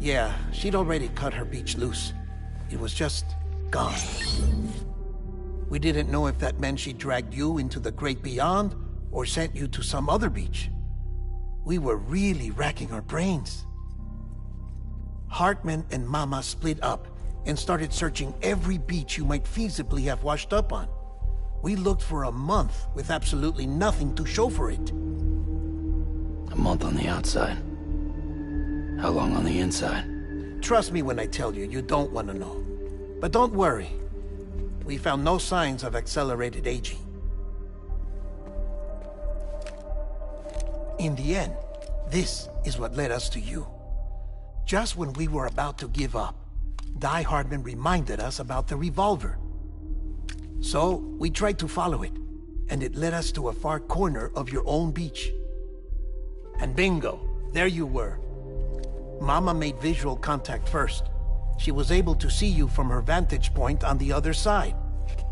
Yeah, she'd already cut her beach loose. It was just gone. We didn't know if that meant she dragged you into the great beyond, or sent you to some other beach. We were really racking our brains. Hartman and Mama split up and started searching every beach you might feasibly have washed up on. We looked for a month with absolutely nothing to show for it. A month on the outside. How long on the inside? Trust me when I tell you, you don't want to know. But don't worry. We found no signs of accelerated aging. In the end, this is what led us to you. Just when we were about to give up, Die Hardman reminded us about the revolver. So, we tried to follow it, and it led us to a far corner of your own beach. And bingo, there you were. Mama made visual contact first. She was able to see you from her vantage point on the other side.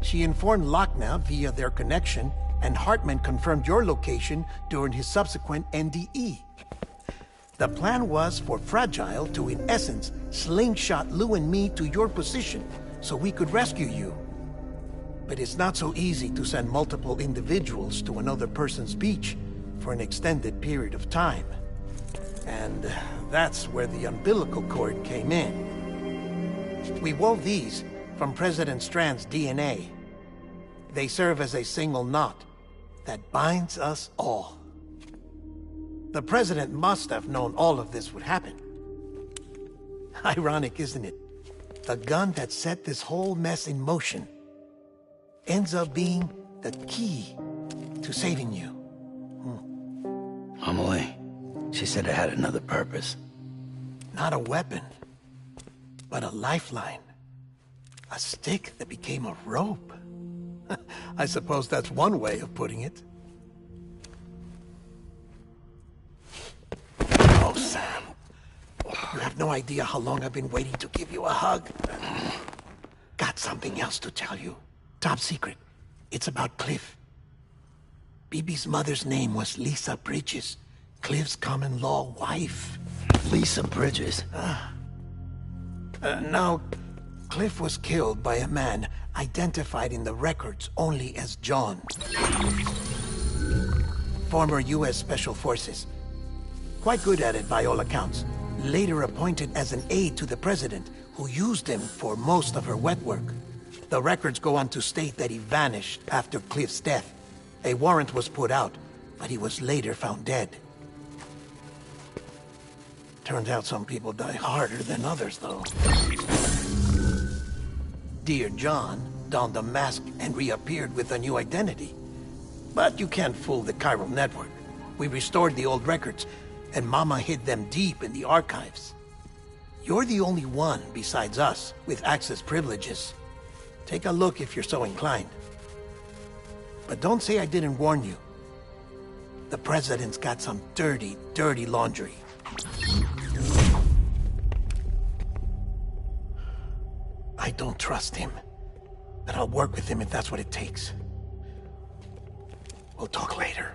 She informed Lochna via their connection, and Hartman confirmed your location during his subsequent NDE. The plan was for Fragile to, in essence, slingshot Lou and me to your position, so we could rescue you. But it's not so easy to send multiple individuals to another person's beach for an extended period of time. And that's where the umbilical cord came in. We wove these from President Strand's DNA. They serve as a single knot that binds us all. The President must have known all of this would happen. Ironic, isn't it? The gun that set this whole mess in motion ends up being the key to saving you. Amelie, she said it had another purpose. Not a weapon, but a lifeline. A stick that became a rope. I suppose that's one way of putting it. Oh, Sam. You have no idea how long I've been waiting to give you a hug. Got something else to tell you. Top secret. It's about Cliff. BB's mother's name was Lisa Bridges, Cliff's common-law wife. Lisa Bridges? Now, Cliff was killed by a man identified in the records only as John. Former U.S. Special Forces. Quite good at it by all accounts. Later appointed as an aide to the president, who used him for most of her wet work. The records go on to state that he vanished after Cliff's death. A warrant was put out, but he was later found dead. Turns out some people die harder than others, though. Dear John donned a mask and reappeared with a new identity. But you can't fool the chiral network. We restored the old records, and Mama hid them deep in the archives. You're the only one besides us with access privileges. Take a look if you're so inclined. But don't say I didn't warn you. The president's got some dirty, dirty laundry. I don't trust him, but I'll work with him if that's what it takes. We'll talk later.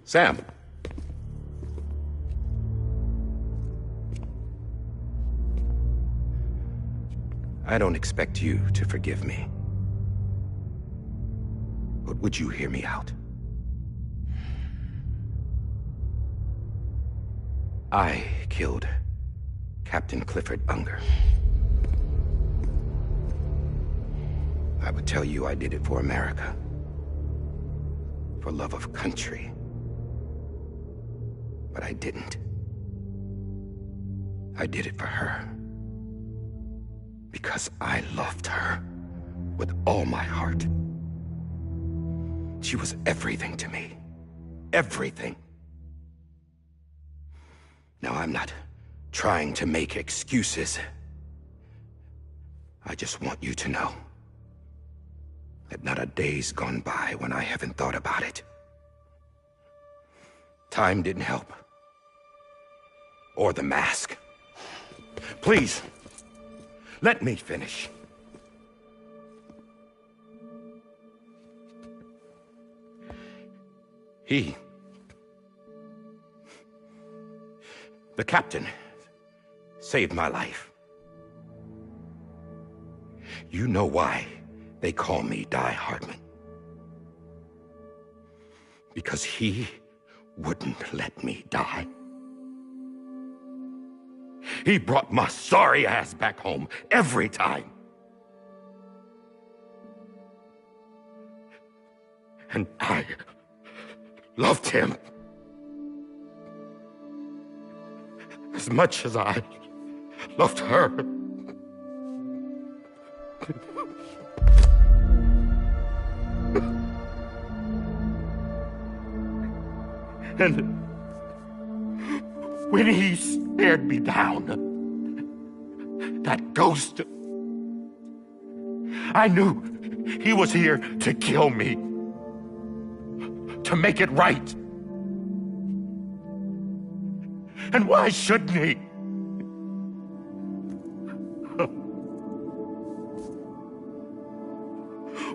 Sam. I don't expect you to forgive me. But would you hear me out? I killed Captain Clifford Unger. I would tell you I did it for America. For love of country. But I didn't. I did it for her. Because I loved her with all my heart. She was everything to me. Everything. Now, I'm not trying to make excuses. I just want you to know that not a day's gone by when I haven't thought about it. Time didn't help. Or the mask. Please, let me finish. The captain, saved my life. You know why they call me Die Hardman. Because he wouldn't let me die. He brought my sorry ass back home every time. And I loved him as much as I loved her. And when he stared me down, that ghost, I knew he was here to kill me, to make it right. And why shouldn't he?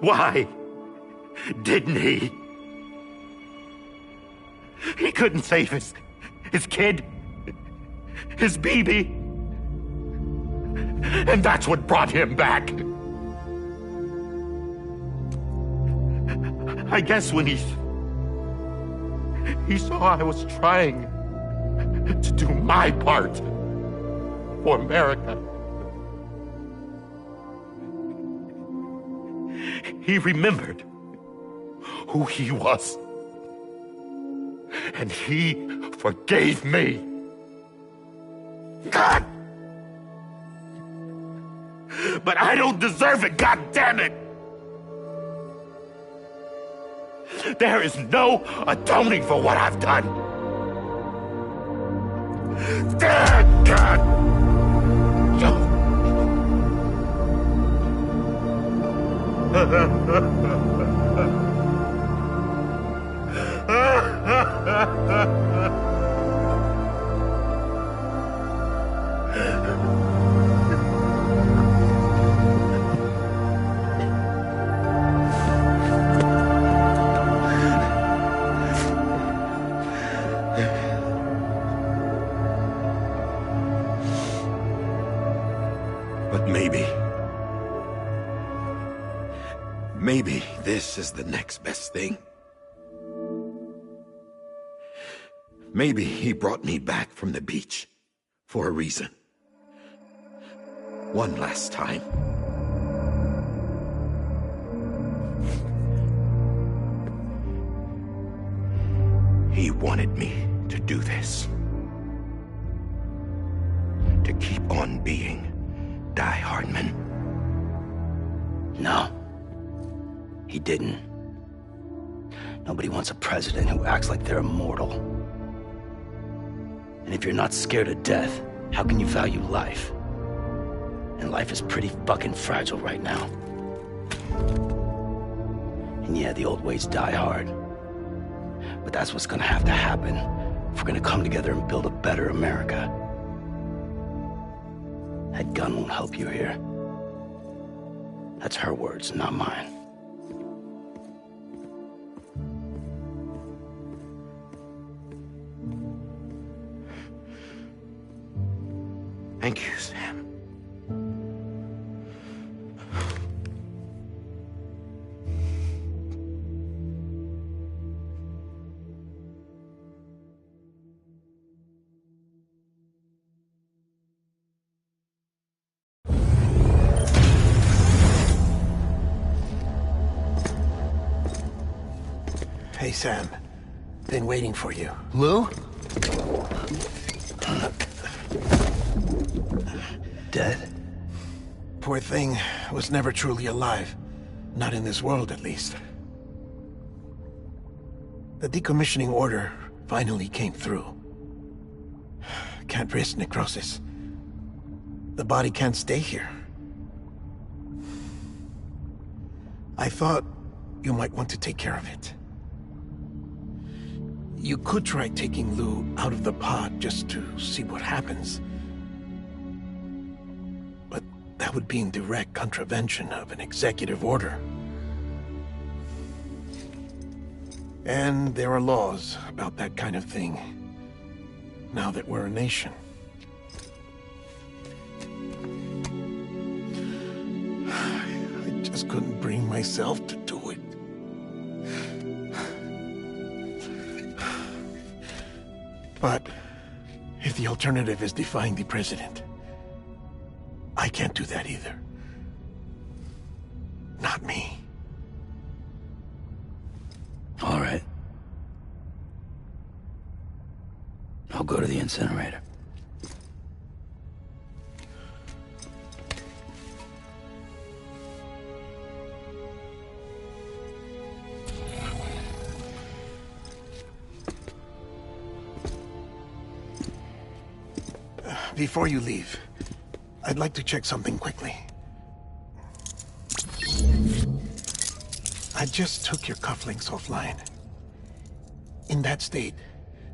Why didn't he? He couldn't save his kid, his baby. And that's what brought him back. I guess when he saw I was trying to do my part for America, he remembered who he was. And he forgave me. God! But I don't deserve it, God damn it! There is no atoning for what I've done. God! But maybe this is the next best thing. Maybe he brought me back from the beach for a reason. One last time. He wanted me to do this. To keep on being Die Hardman. No. He didn't. Nobody wants a president who acts like they're immortal. And if you're not scared of death, how can you value life? And life is pretty fucking fragile right now. And yeah, the old ways die hard. But that's what's gonna have to happen if we're gonna come together and build a better America. That gun won't help you here. That's her words, not mine. Thank you, Sam. Hey, Sam. Been waiting for you. Lou? Dead? Poor thing was never truly alive. Not in this world, at least. The decommissioning order finally came through. Can't risk necrosis. The body can't stay here. I thought you might want to take care of it. You could try taking Lou out of the pod just to see what happens. But that would be in direct contravention of an executive order. And there are laws about that kind of thing, now that we're a nation. I just couldn't bring myself to do it. But if the alternative is defying the president, I can't do that either. Not me. All right. I'll go to the incinerator. Before you leave, I'd like to check something quickly. I just took your cufflinks offline. In that state,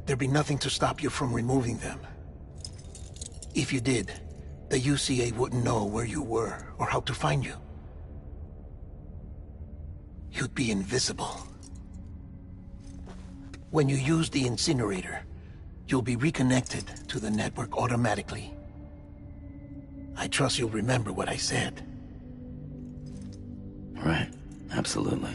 there'd be nothing to stop you from removing them. If you did, the UCA wouldn't know where you were or how to find you. You'd be invisible. When you use the incinerator, you'll be reconnected to the network automatically. I trust you'll remember what I said. Right. Absolutely.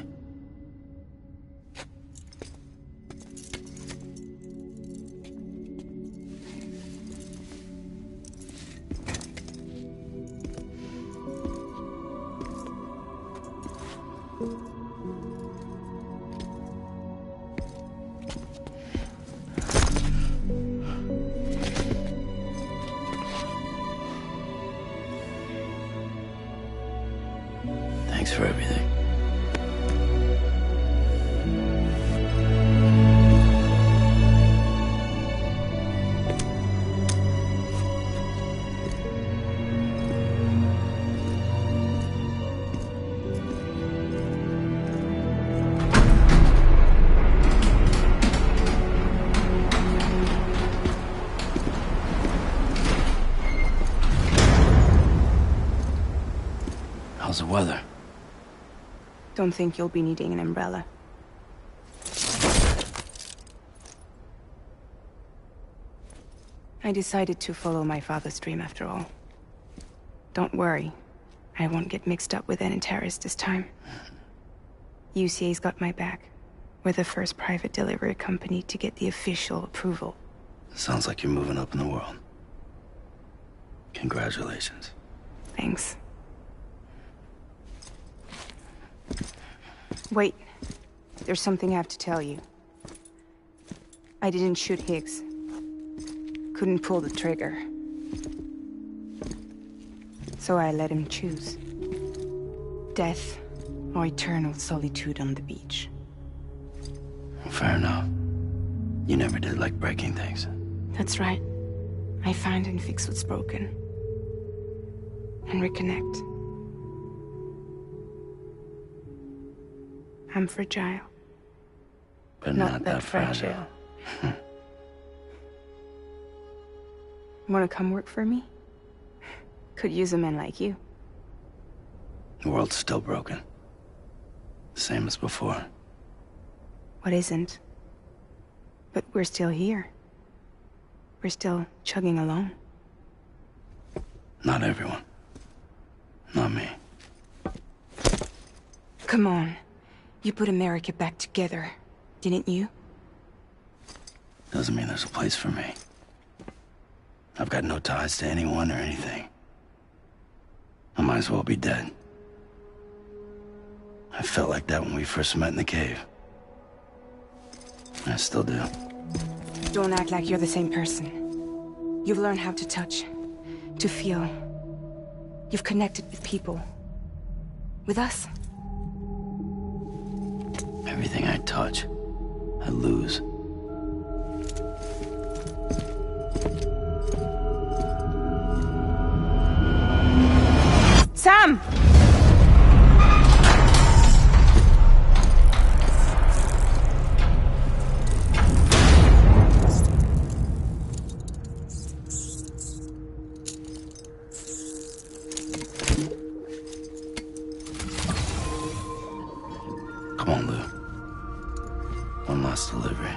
Thanks for everything. How's the weather? Don't think you'll be needing an umbrella. I decided to follow my father's dream after all. Don't worry. I won't get mixed up with any terrorists this time. UCA's got my back. We're the first private delivery company to get the official approval. Sounds like you're moving up in the world. Congratulations. Thanks. Wait. There's something I have to tell you. I didn't shoot Higgs. Couldn't pull the trigger. So I let him choose. Death or eternal solitude on the beach. Fair enough. You never did like breaking things. That's right. I find and fix what's broken. And reconnect. I'm fragile. But not that fragile. Wanna come work for me? Could use a man like you. The world's still broken. Same as before. What isn't? But we're still here. We're still chugging along. Not everyone. Not me. Come on. You put America back together, didn't you? Doesn't mean there's a place for me. I've got no ties to anyone or anything. I might as well be dead. I felt like that when we first met in the cave. I still do. Don't act like you're the same person. You've learned how to touch, to feel. You've connected with people. With us. Everything I touch, I lose. Sam! Come on, Lou. One last delivery.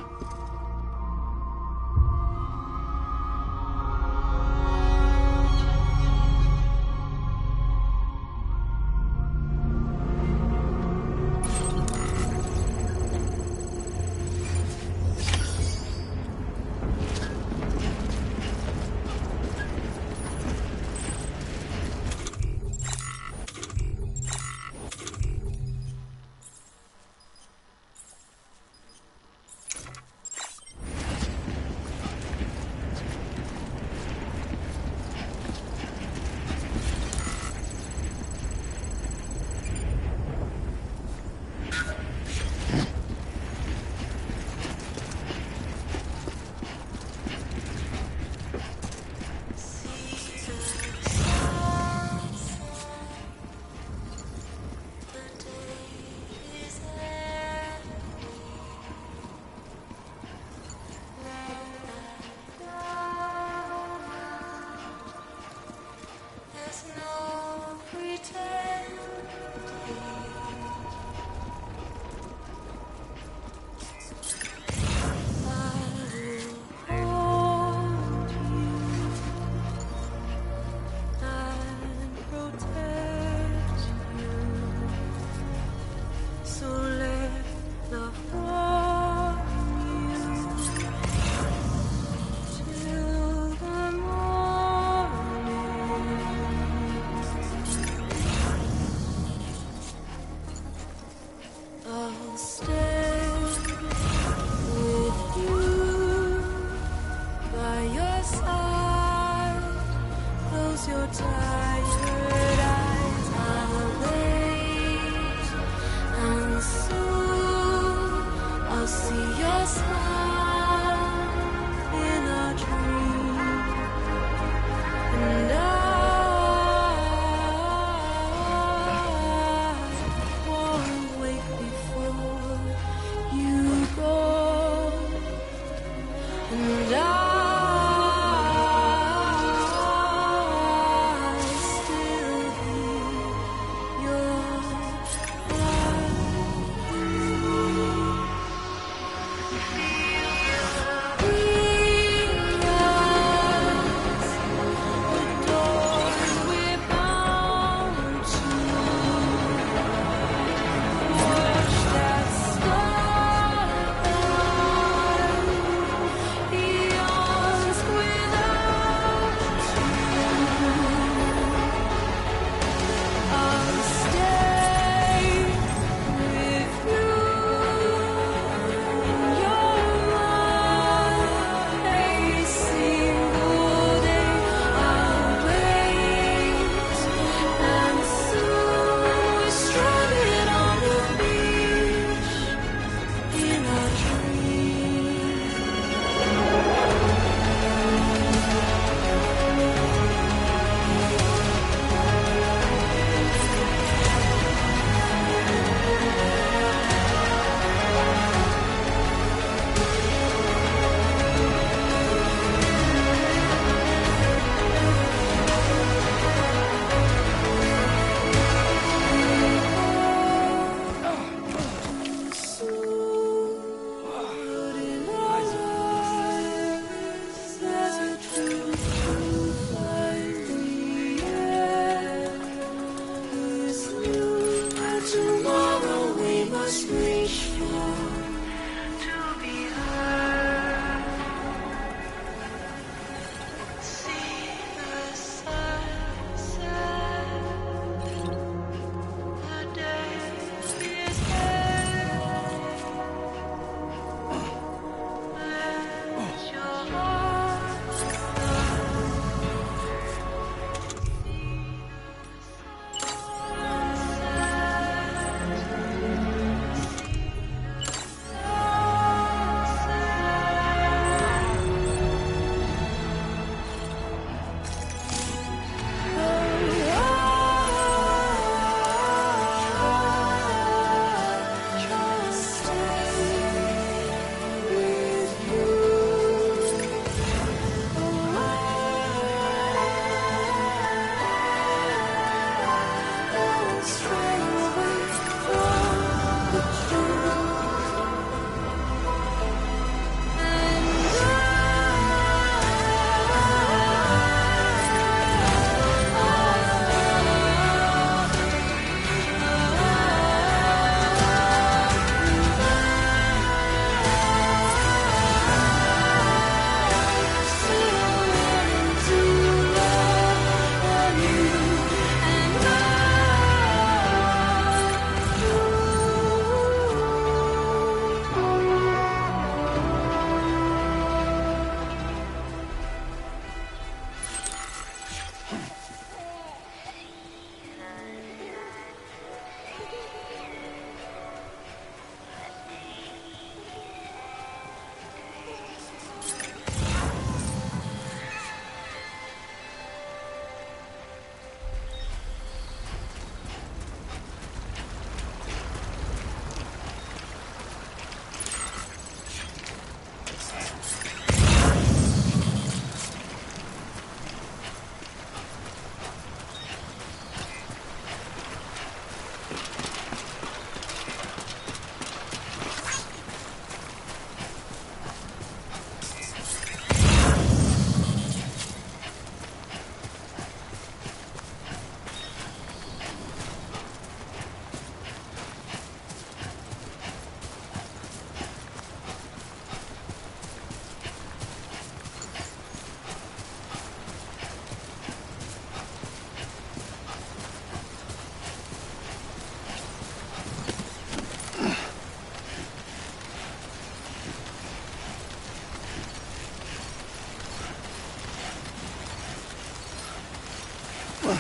Alright.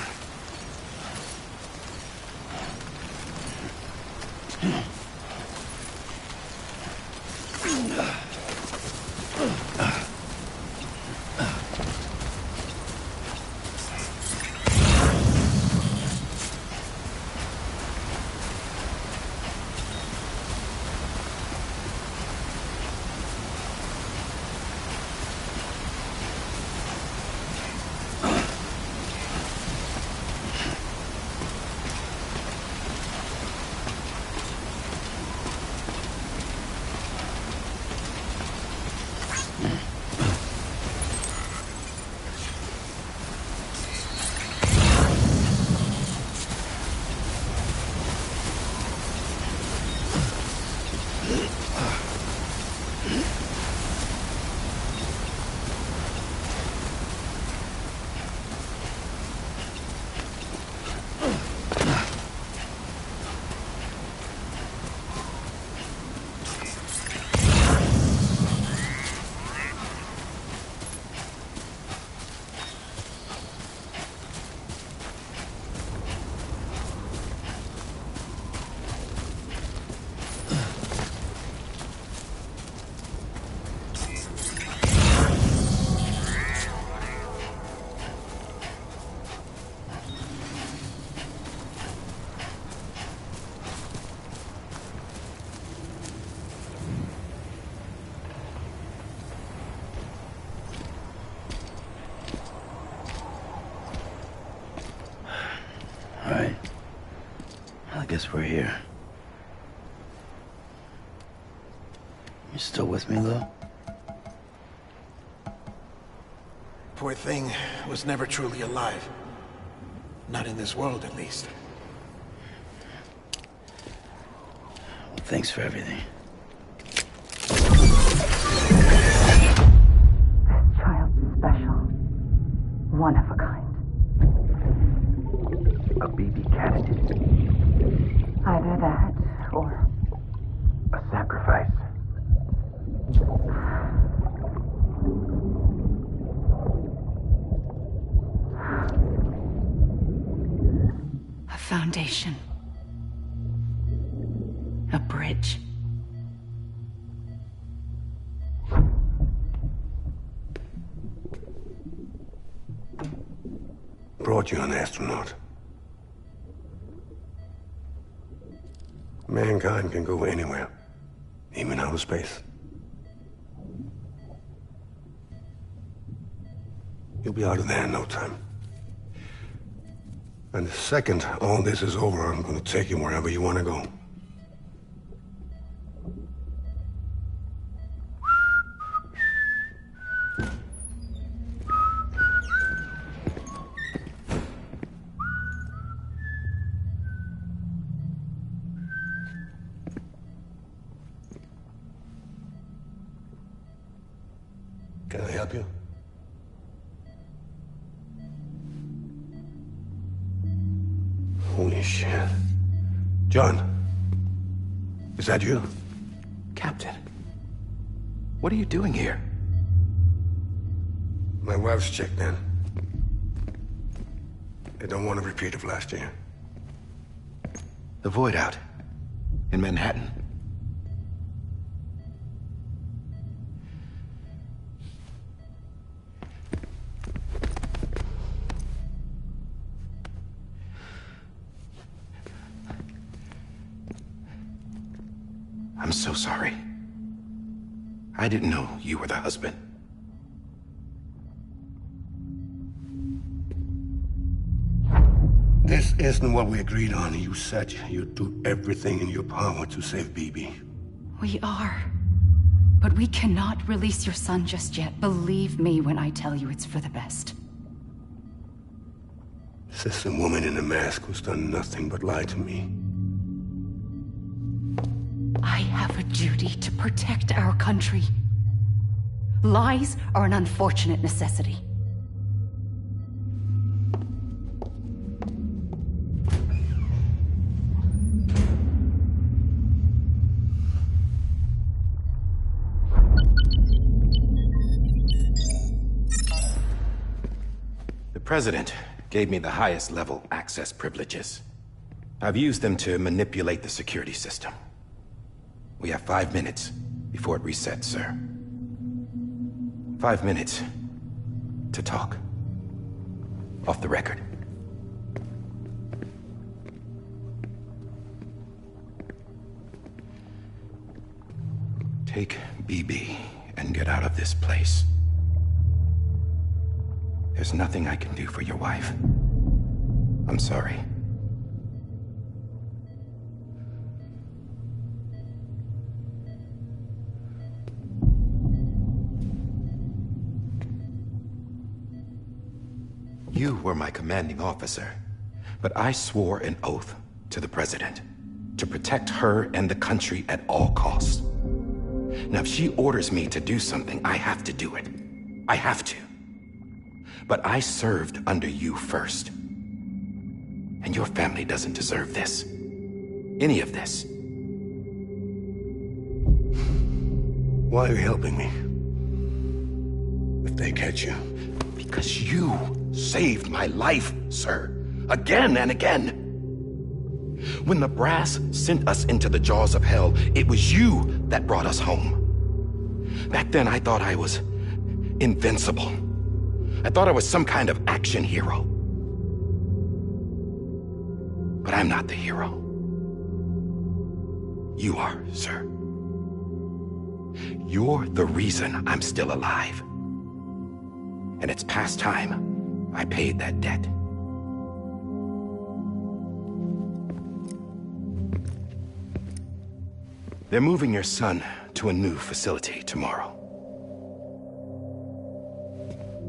I guess we're here. You still with me, Lou? Poor thing was never truly alive. Not in this world, at least. Well, thanks for everything. Child's special. One of a kind. A baby candidate. Either that, or... a sacrifice. A foundation. A bridge. Brought you an astronaut. Mankind can go anywhere, even outer space. You'll be out of there in no time. And the second all this is over, I'm gonna take you wherever you want to go. Can I help you? Holy shit. John, is that you? Captain, what are you doing here? My wife's checked in. They don't want a repeat of last year. The void out in Manhattan. I'm so sorry. I didn't know you were the husband. This isn't what we agreed on. You said you'd do everything in your power to save BB. We are. But we cannot release your son just yet. Believe me when I tell you it's for the best. This is a woman in a mask who's done nothing but lie to me. I have a duty to protect our country. Lies are an unfortunate necessity. The President gave me the highest level access privileges. I've used them to manipulate the security system. We have 5 minutes before it resets, sir. 5 minutes to talk. Off the record. Take BB and get out of this place. There's nothing I can do for your wife. I'm sorry. You were my commanding officer, but I swore an oath to the President to protect her and the country at all costs. Now, if she orders me to do something, I have to do it. I have to. But I served under you first. And your family doesn't deserve this. Any of this. Why are you helping me? If they catch you. Because you saved my life, sir. Again and again. When the brass sent us into the jaws of hell, it was you that brought us home. Back then, I thought I was invincible. I thought I was some kind of action hero. But I'm not the hero. You are, sir. You're the reason I'm still alive. And it's past time I paid that debt. They're moving your son to a new facility tomorrow.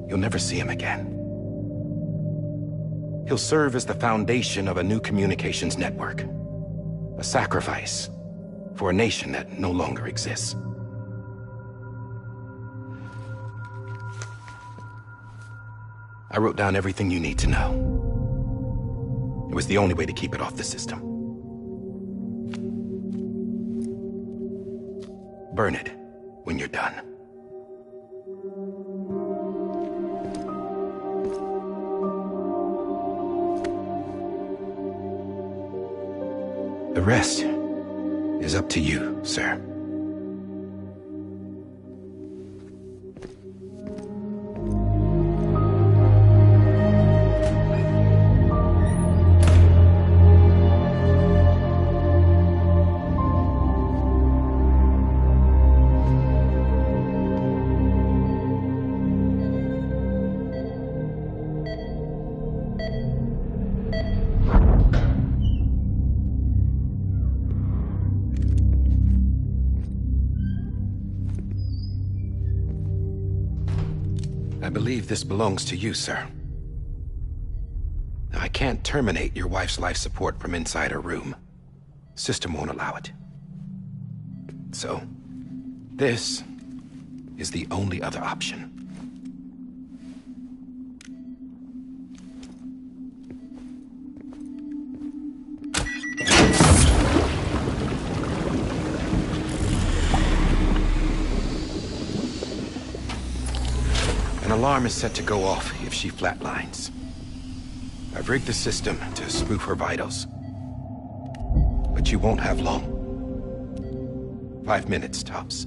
You'll never see him again. He'll serve as the foundation of a new communications network. A sacrifice for a nation that no longer exists. I wrote down everything you need to know. It was the only way to keep it off the system. Burn it when you're done. The rest is up to you, sir. I believe this belongs to you, sir. Now, I can't terminate your wife's life support from inside her room. System won't allow it. So, this is the only other option. An alarm is set to go off if she flatlines. I've rigged the system to spoof her vitals. But you won't have long. 5 minutes, tops.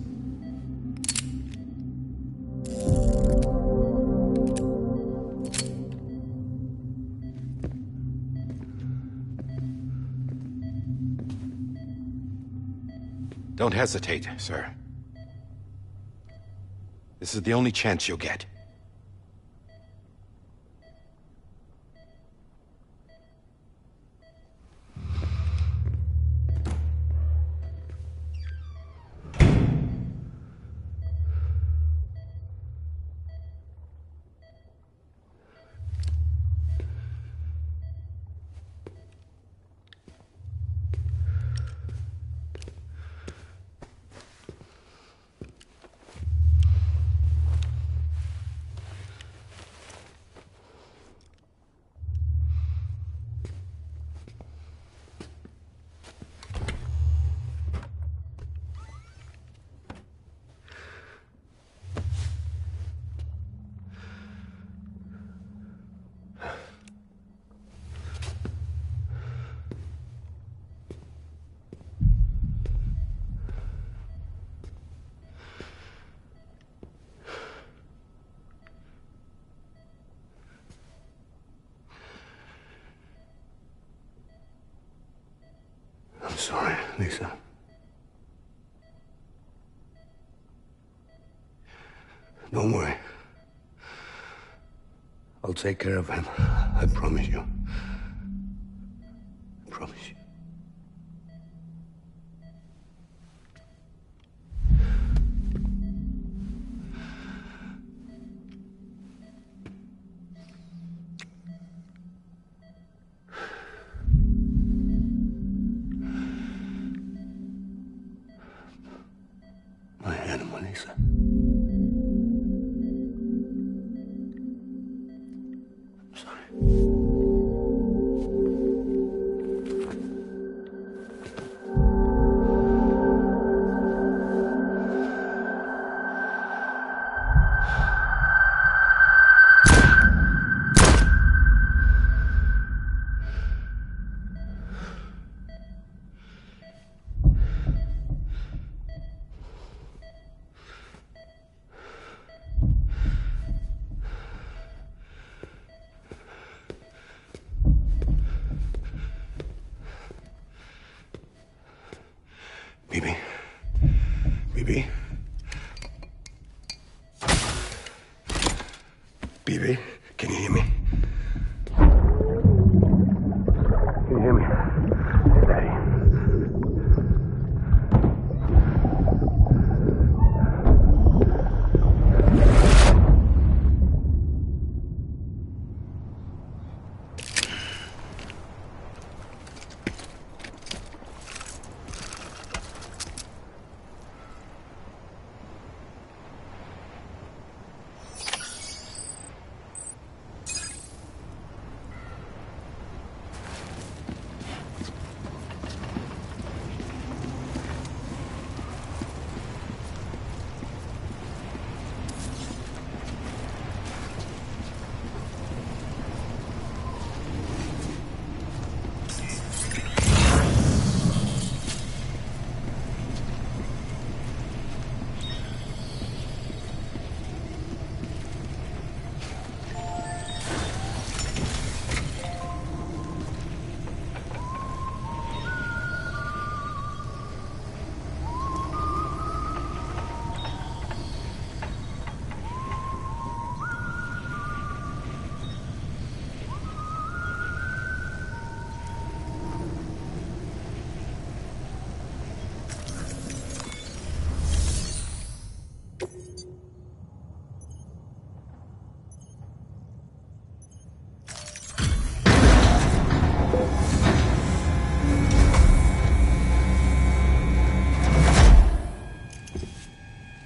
Don't hesitate, sir. This is the only chance you'll get. Lisa. Don't worry. I'll take care of him. I promise you. I promise you. My animal, Lisa. I'm sorry. Bibi? Bibi? Bibi, can you hear me? Can you hear me? It's Daddy.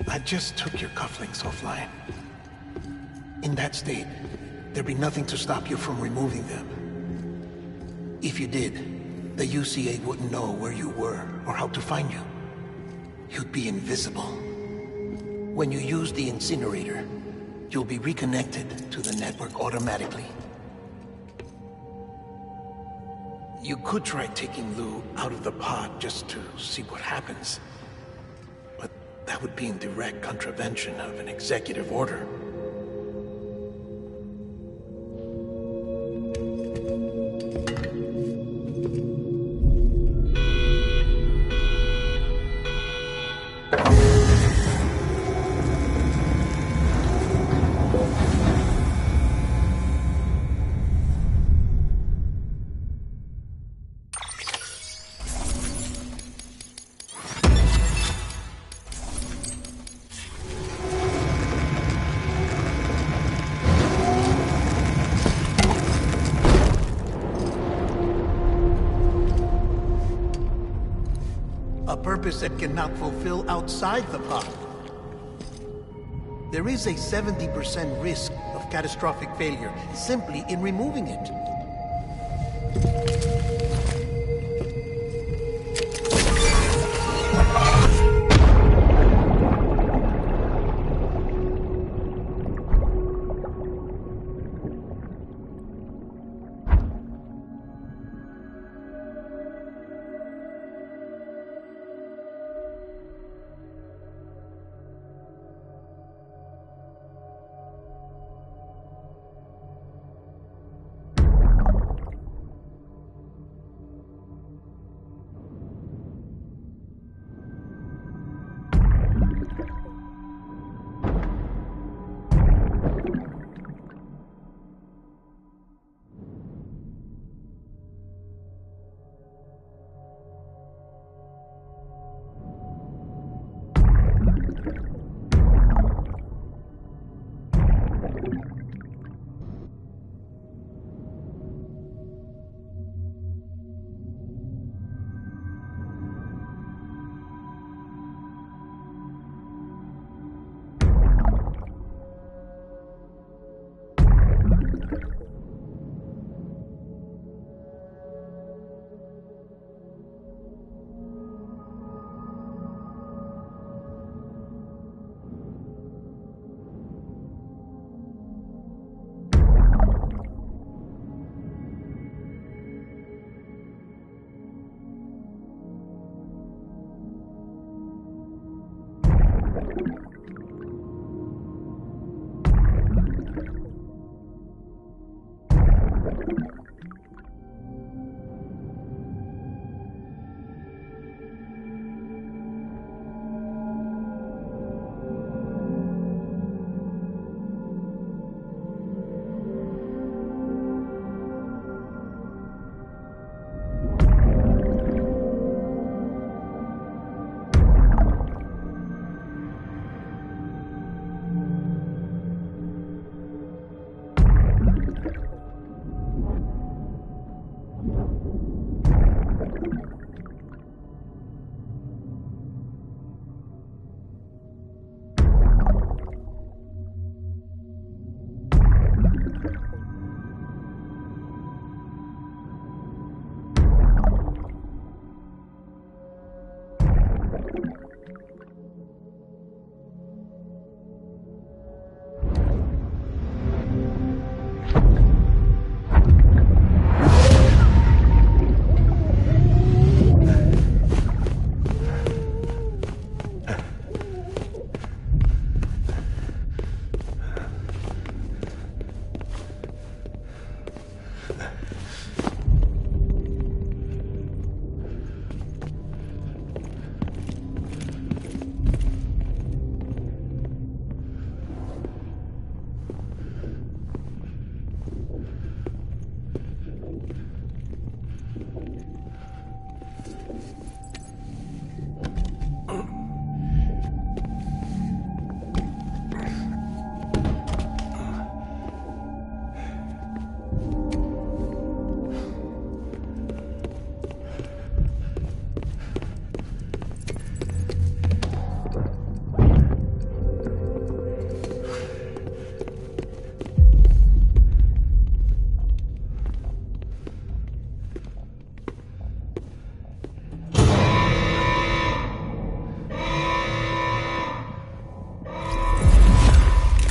I just took your cufflinks offline. In that state, there'd be nothing to stop you from removing them. If you did, the UCA wouldn't know where you were or how to find you. You'd be invisible. When you use the incinerator, you'll be reconnected to the network automatically. You could try taking Lou out of the pod just to see what happens. But that would be in direct contravention of an executive order. A purpose that cannot fulfill outside the pod. There is a 70% risk of catastrophic failure simply in removing it.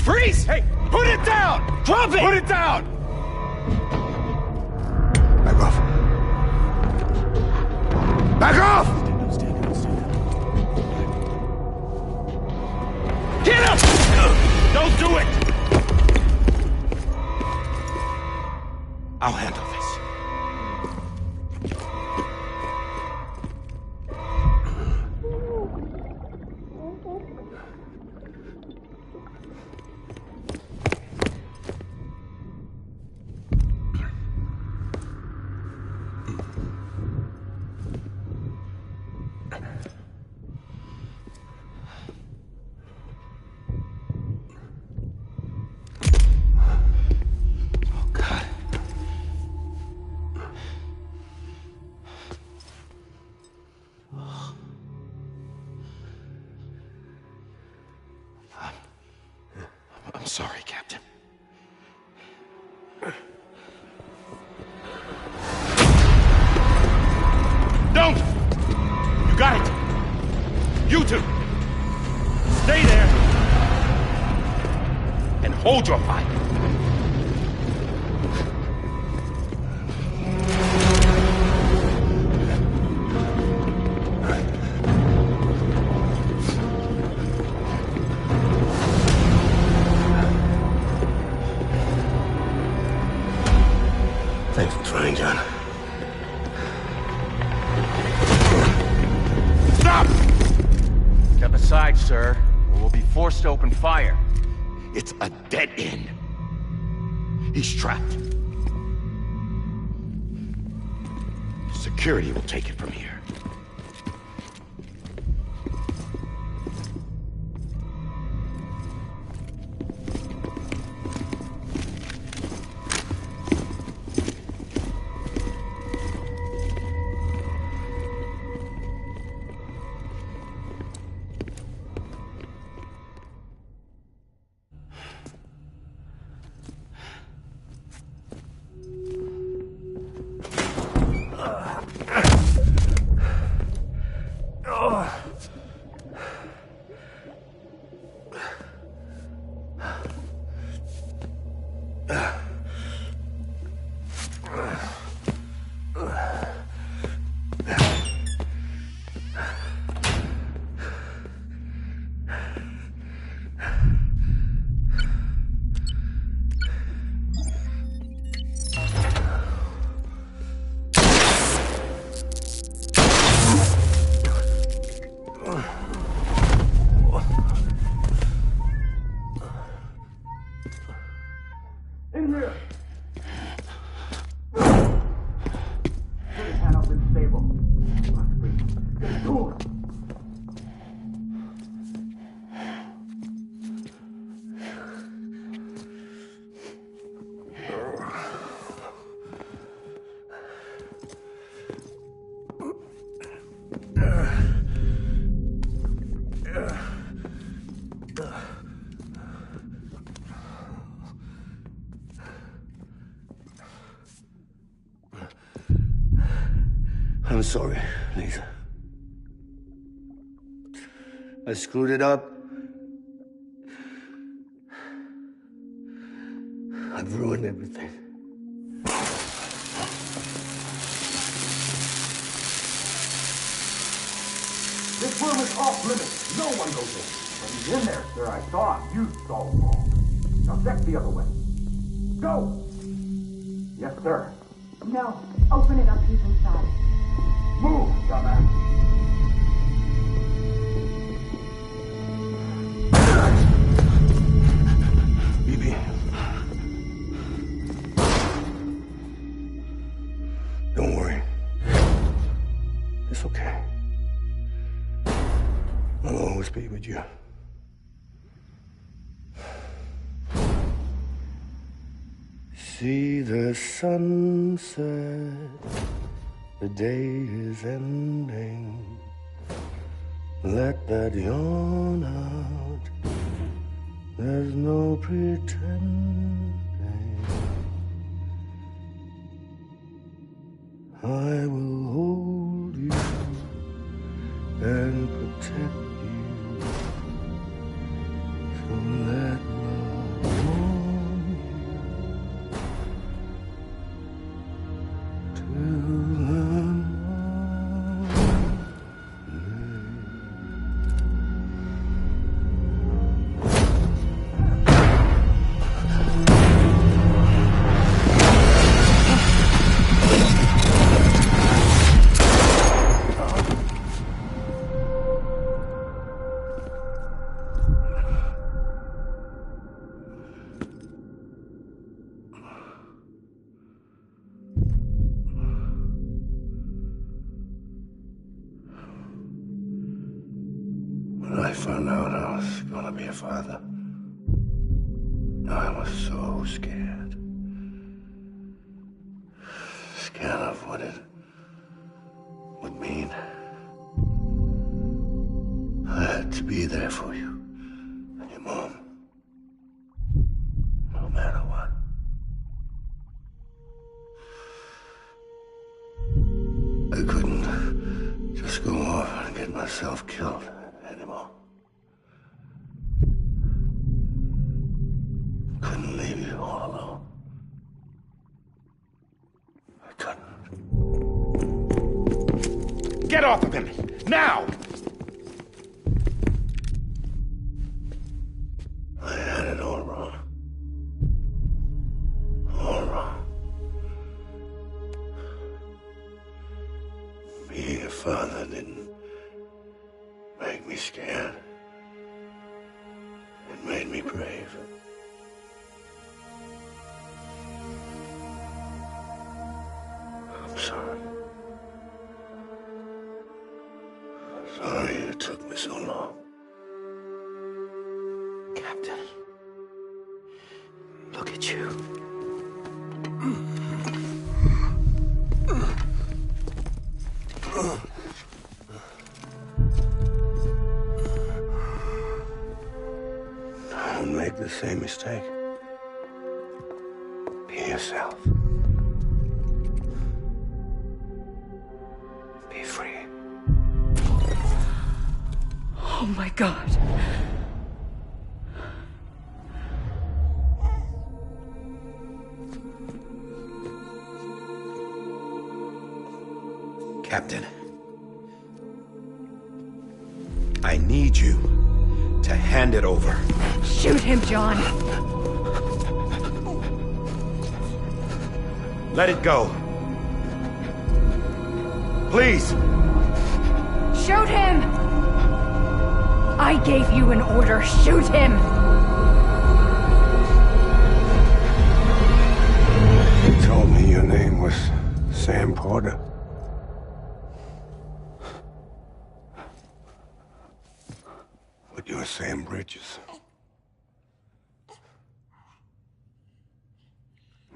Freeze! Hey, put it down! Drop it! Put it down! Back off. Back off! Get up! Don't do it! I'll handle this. I'm sorry, Captain. Don't! You got it! You two! Stay there! And hold your fire! Thanks for trying, John. Stop! Step aside, sir, or we'll be forced to open fire. It's a dead end. He's trapped. Security will take it from here. I'm sorry, Lisa. I screwed it up. I've ruined everything. This room is off limits. No one goes in. But he's in there, sir. I saw him. You saw him wrong. Now check the other way. Go! Yes, sir. No. Open it up. He's inside. Move, dumbass. Bibi. Don't worry. It's okay. I'll always be with you. See the sunset, the day is ending. Let that yawn out, there's no pretending. I will hold you and protect you. So let love warm you till the When I found out I was gonna be a father, I was so scared. Scared of what it would mean. I had to be there for you and your mom, no matter what. I couldn't just go off and get myself killed anymore. Couldn't leave you all alone. I couldn't. Get off of him! Now! I had it all wrong. All wrong. Being a father didn't make me scared. It made me brave. I'm sorry. Sorry it took me so long. Captain, look at you. Don't make the same mistake. Be yourself. Be free. Oh my God. Captain, I need you to hand it over. Shoot him, John. Let it go. Please. Shoot him! I gave you an order. Shoot him! You told me your name was Sam Porter. But you're Sam Bridges.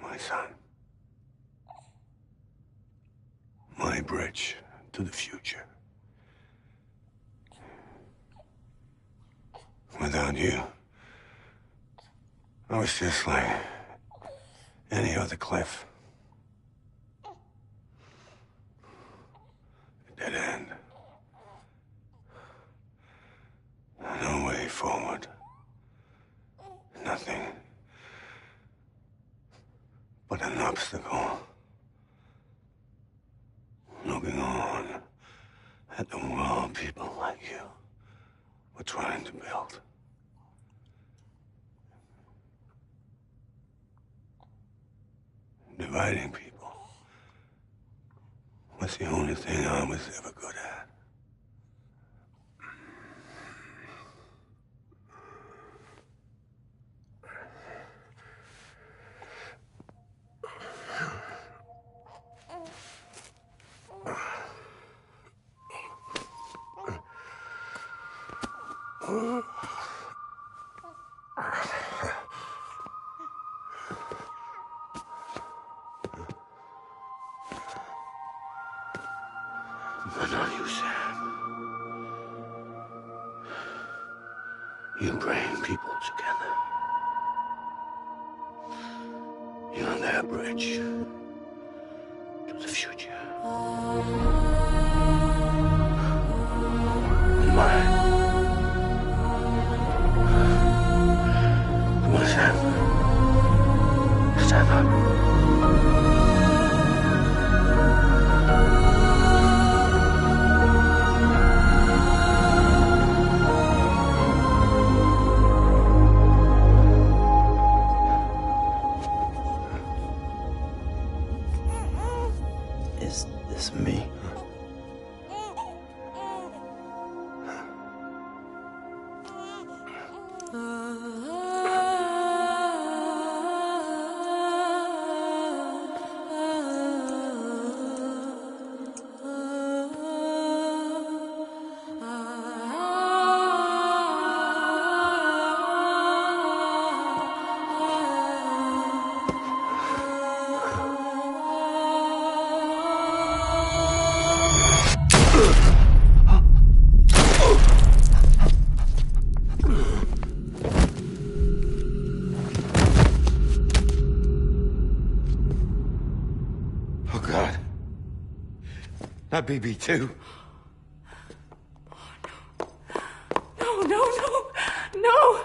My son. My bridge to the future. Without you, I was just like any other Cliff. but an obstacle. Looking on at the world people like you were trying to build. Dividing people was the only thing I was ever good at. But not you, Sam. You bring people together. You're their bridge to the future. Mine. Come on, Sam. Stand up. Is this me? Oh, God. Not BB2. No, no, no, no!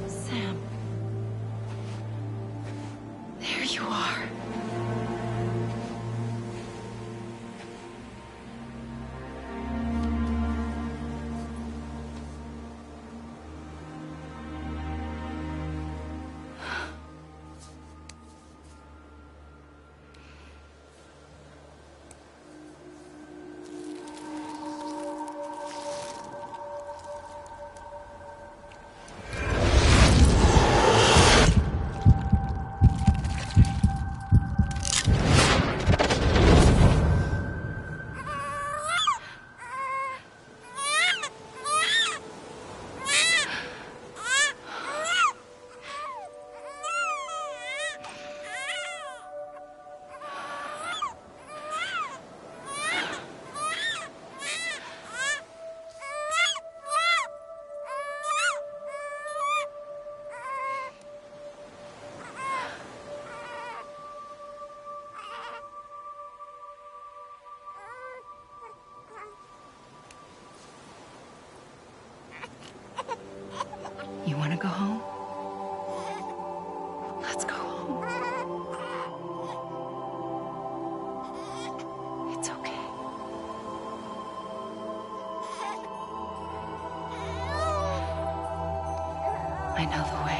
Sam. There you are. I know the way.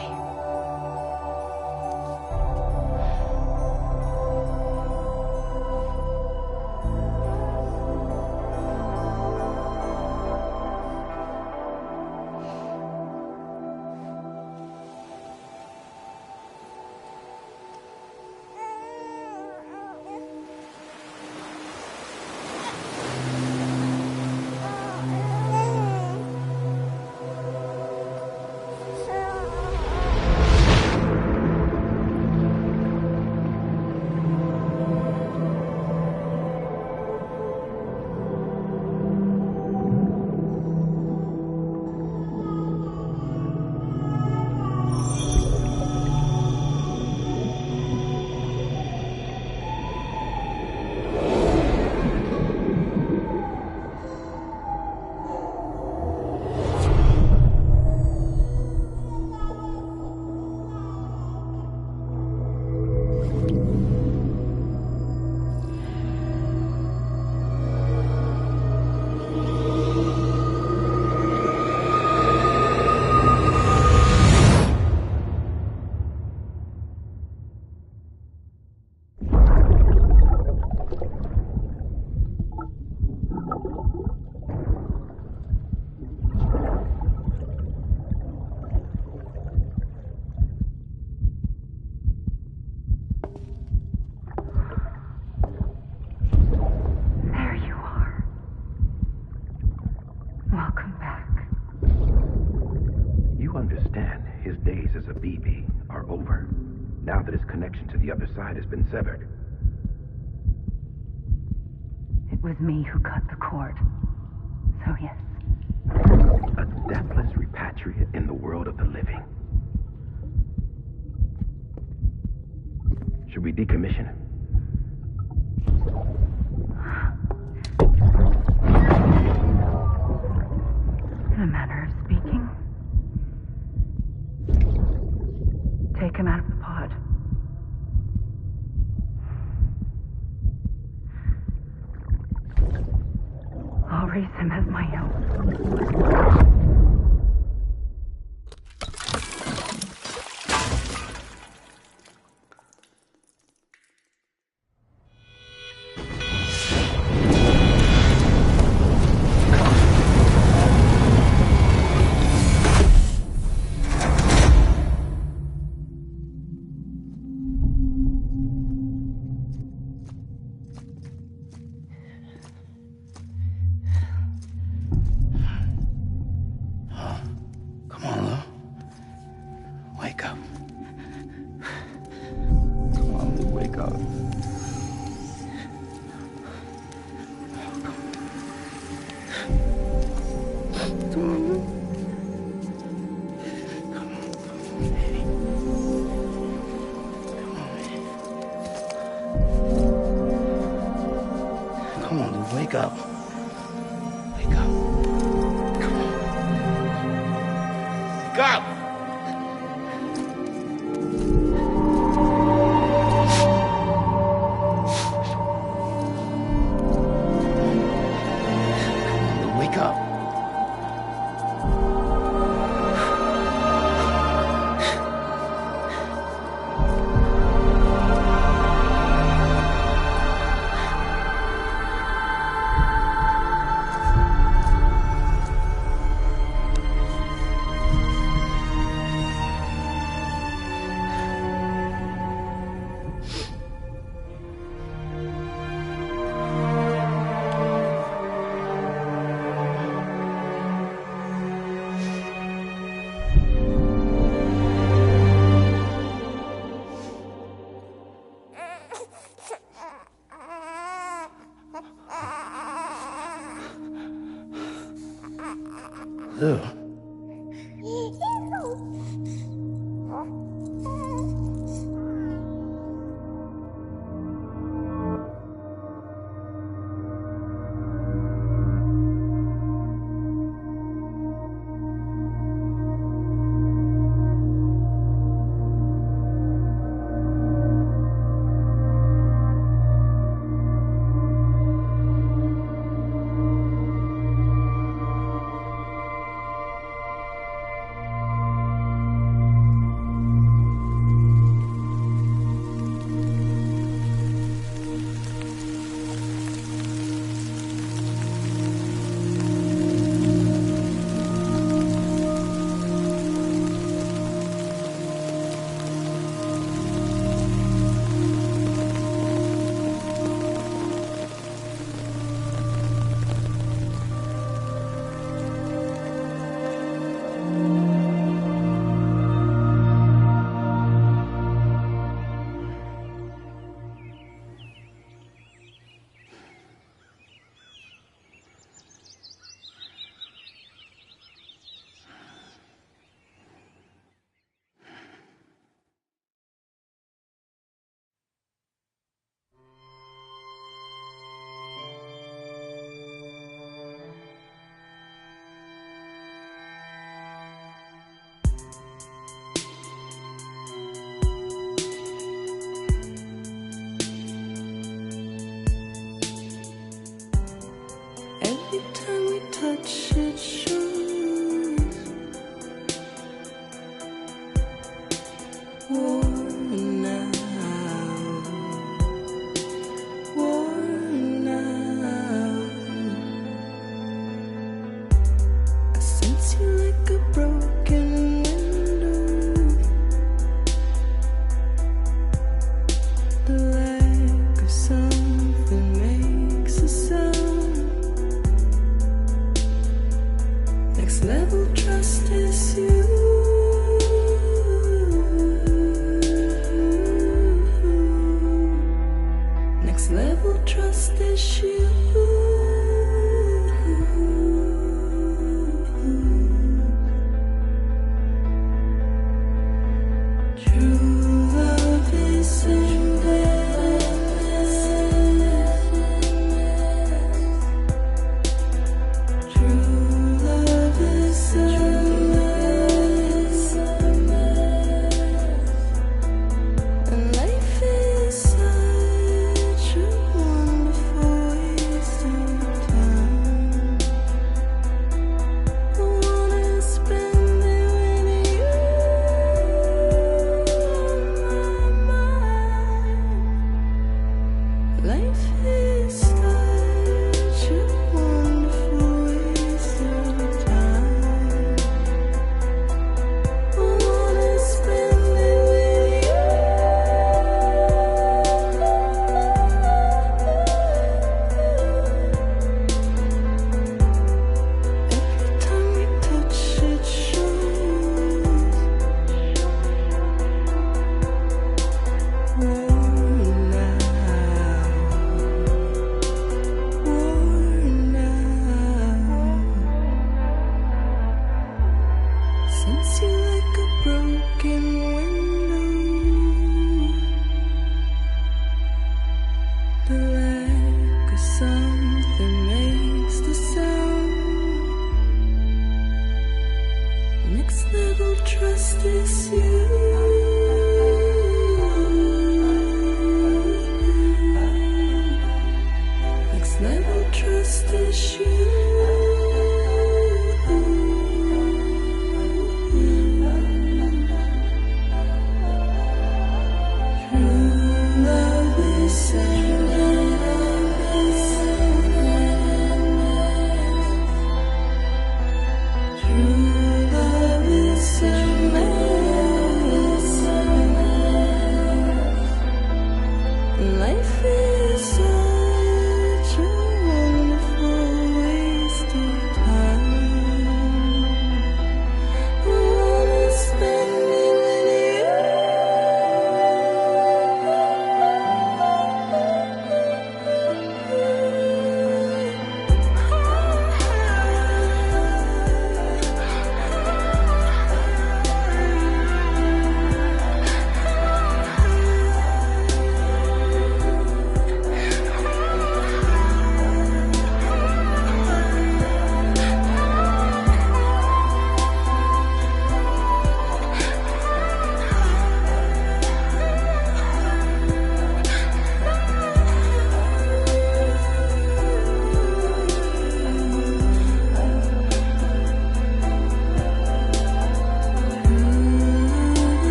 The other side has been severed. It was me who cut the cord. So yes. A deathless repatriate in the world of the living. Should we decommission him? In a manner of speaking. Take him out of the pod. I'll raise him as my own. Wake up. Wake up. Come on. Wake up! Wake up. Ew.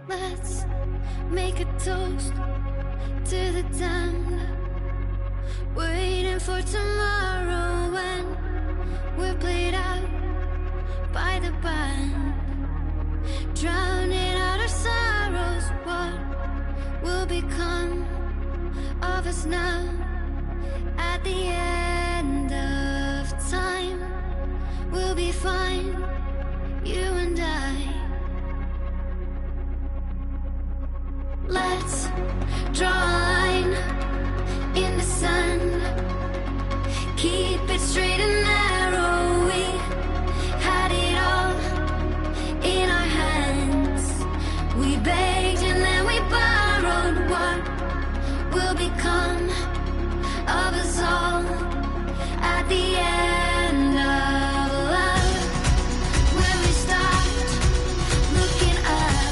Let's make a toast to the damned, waiting for tomorrow when we're played out by the band, drowning out our sorrows. What will become of us now at the end of time? We'll be fine, you and I. Let's draw a line in the sand, keep it straight and narrow. We had it all in our hands. We begged and then we borrowed. What will become of us all at the end of love? When we start looking up,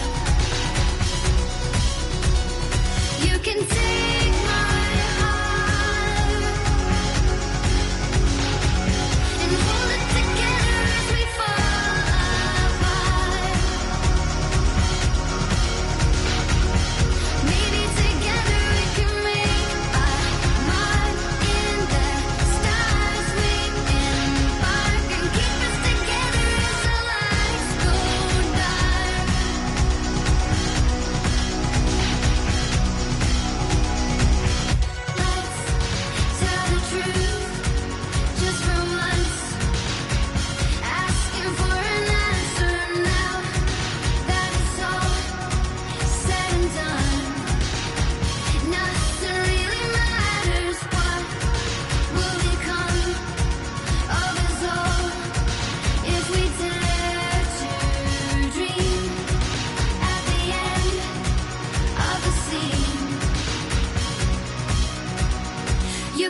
you can tell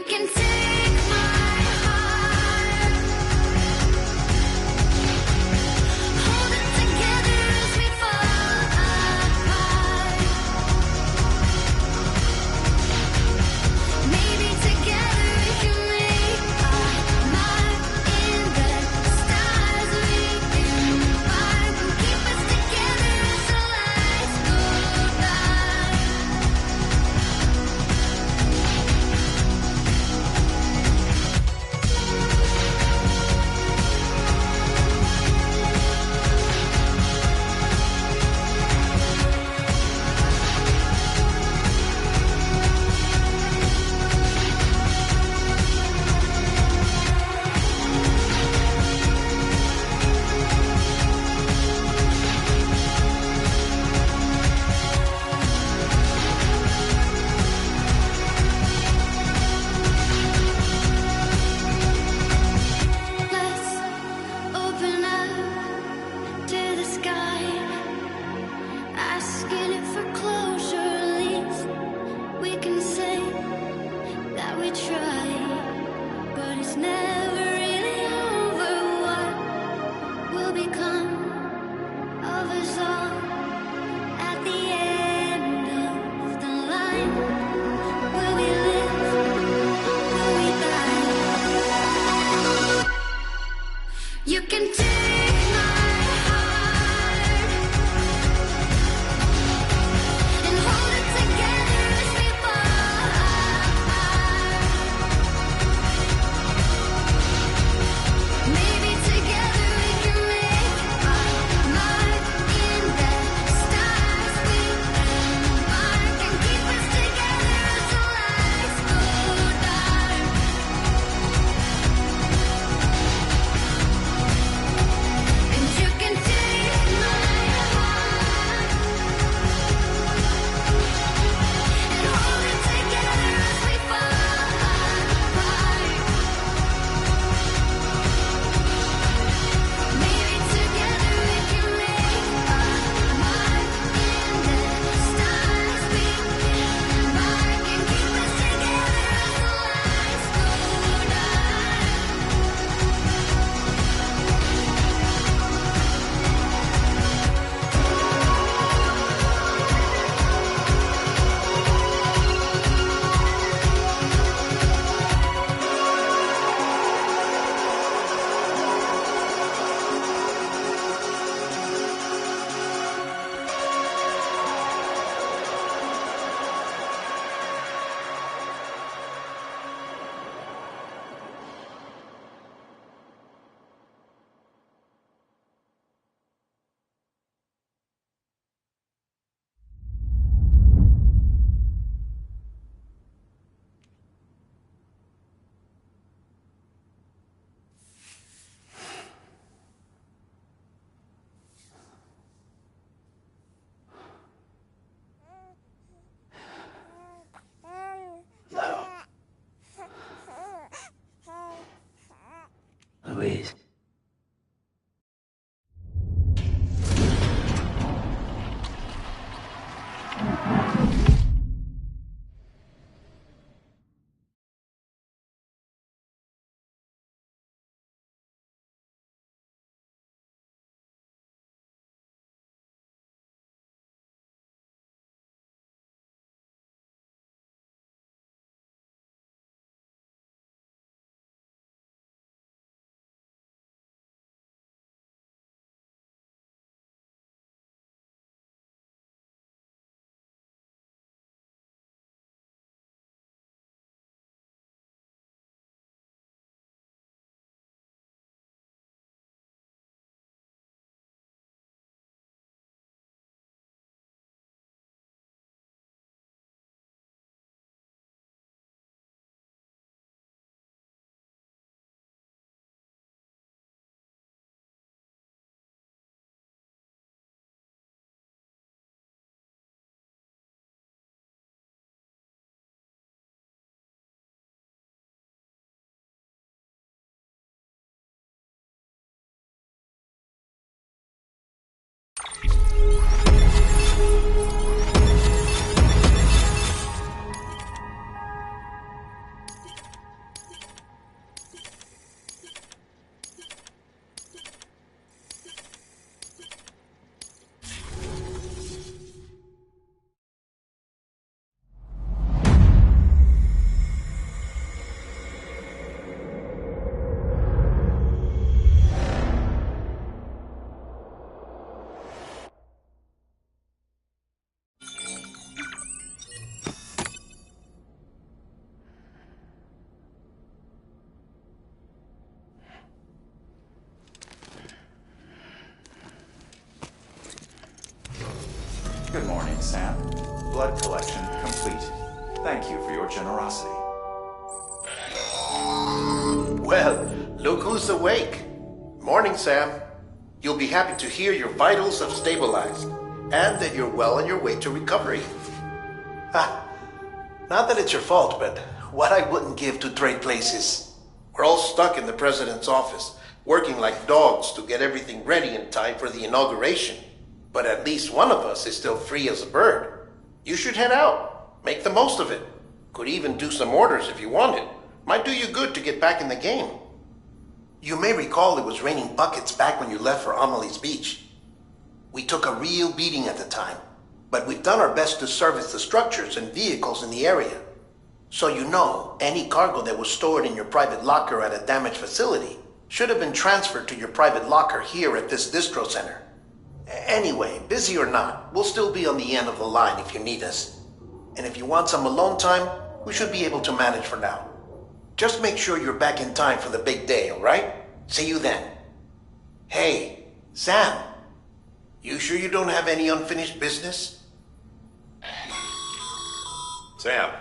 can take my heart, hold it together as we fall apart. Maybe together we can make our mark in the stars. We embark and keep us together as the lights go by. Let's open up to the sky, asking it for closure. At least we can say that we tried, but it's never really over. What will become of us all at the end of the line? Will we live? Will we die? You can take my heart and hold it together as we fall apart. Maybe together we can make our mark in the stars. We embark and keep us together blood collection complete. Thank you for your generosity. Well, look who's awake. Morning, Sam. You'll be happy to hear your vitals have stabilized, and that you're well on your way to recovery. Not that it's your fault, but what I wouldn't give to trade places. We're all stuck in the president's office, working like dogs to get everything ready in time for the inauguration. But at least one of us is still free as a bird. You should head out. Make the most of it. Could even do some orders if you wanted. Might do you good to get back in the game. You may recall it was raining buckets back when you left for Amelie's Beach. We took a real beating at the time, but we've done our best to service the structures and vehicles in the area. So you know, any cargo that was stored in your private locker at a damaged facility should have been transferred to your private locker here at this distro center. Anyway, busy or not, we'll still be on the end of the line if you need us. And if you want some alone time, we should be able to manage for now. Just make sure you're back in time for the big day, all right? See you then. Hey, Sam, you sure you don't have any unfinished business? Sam,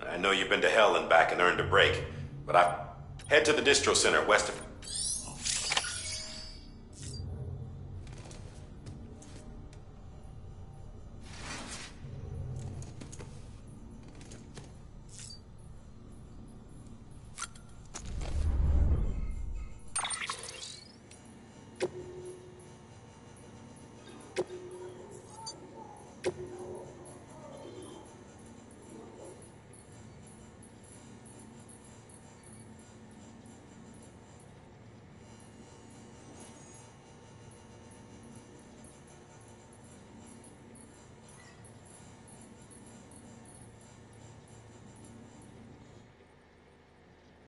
I know you've been to hell and back and earned a break, but head to the distro center west of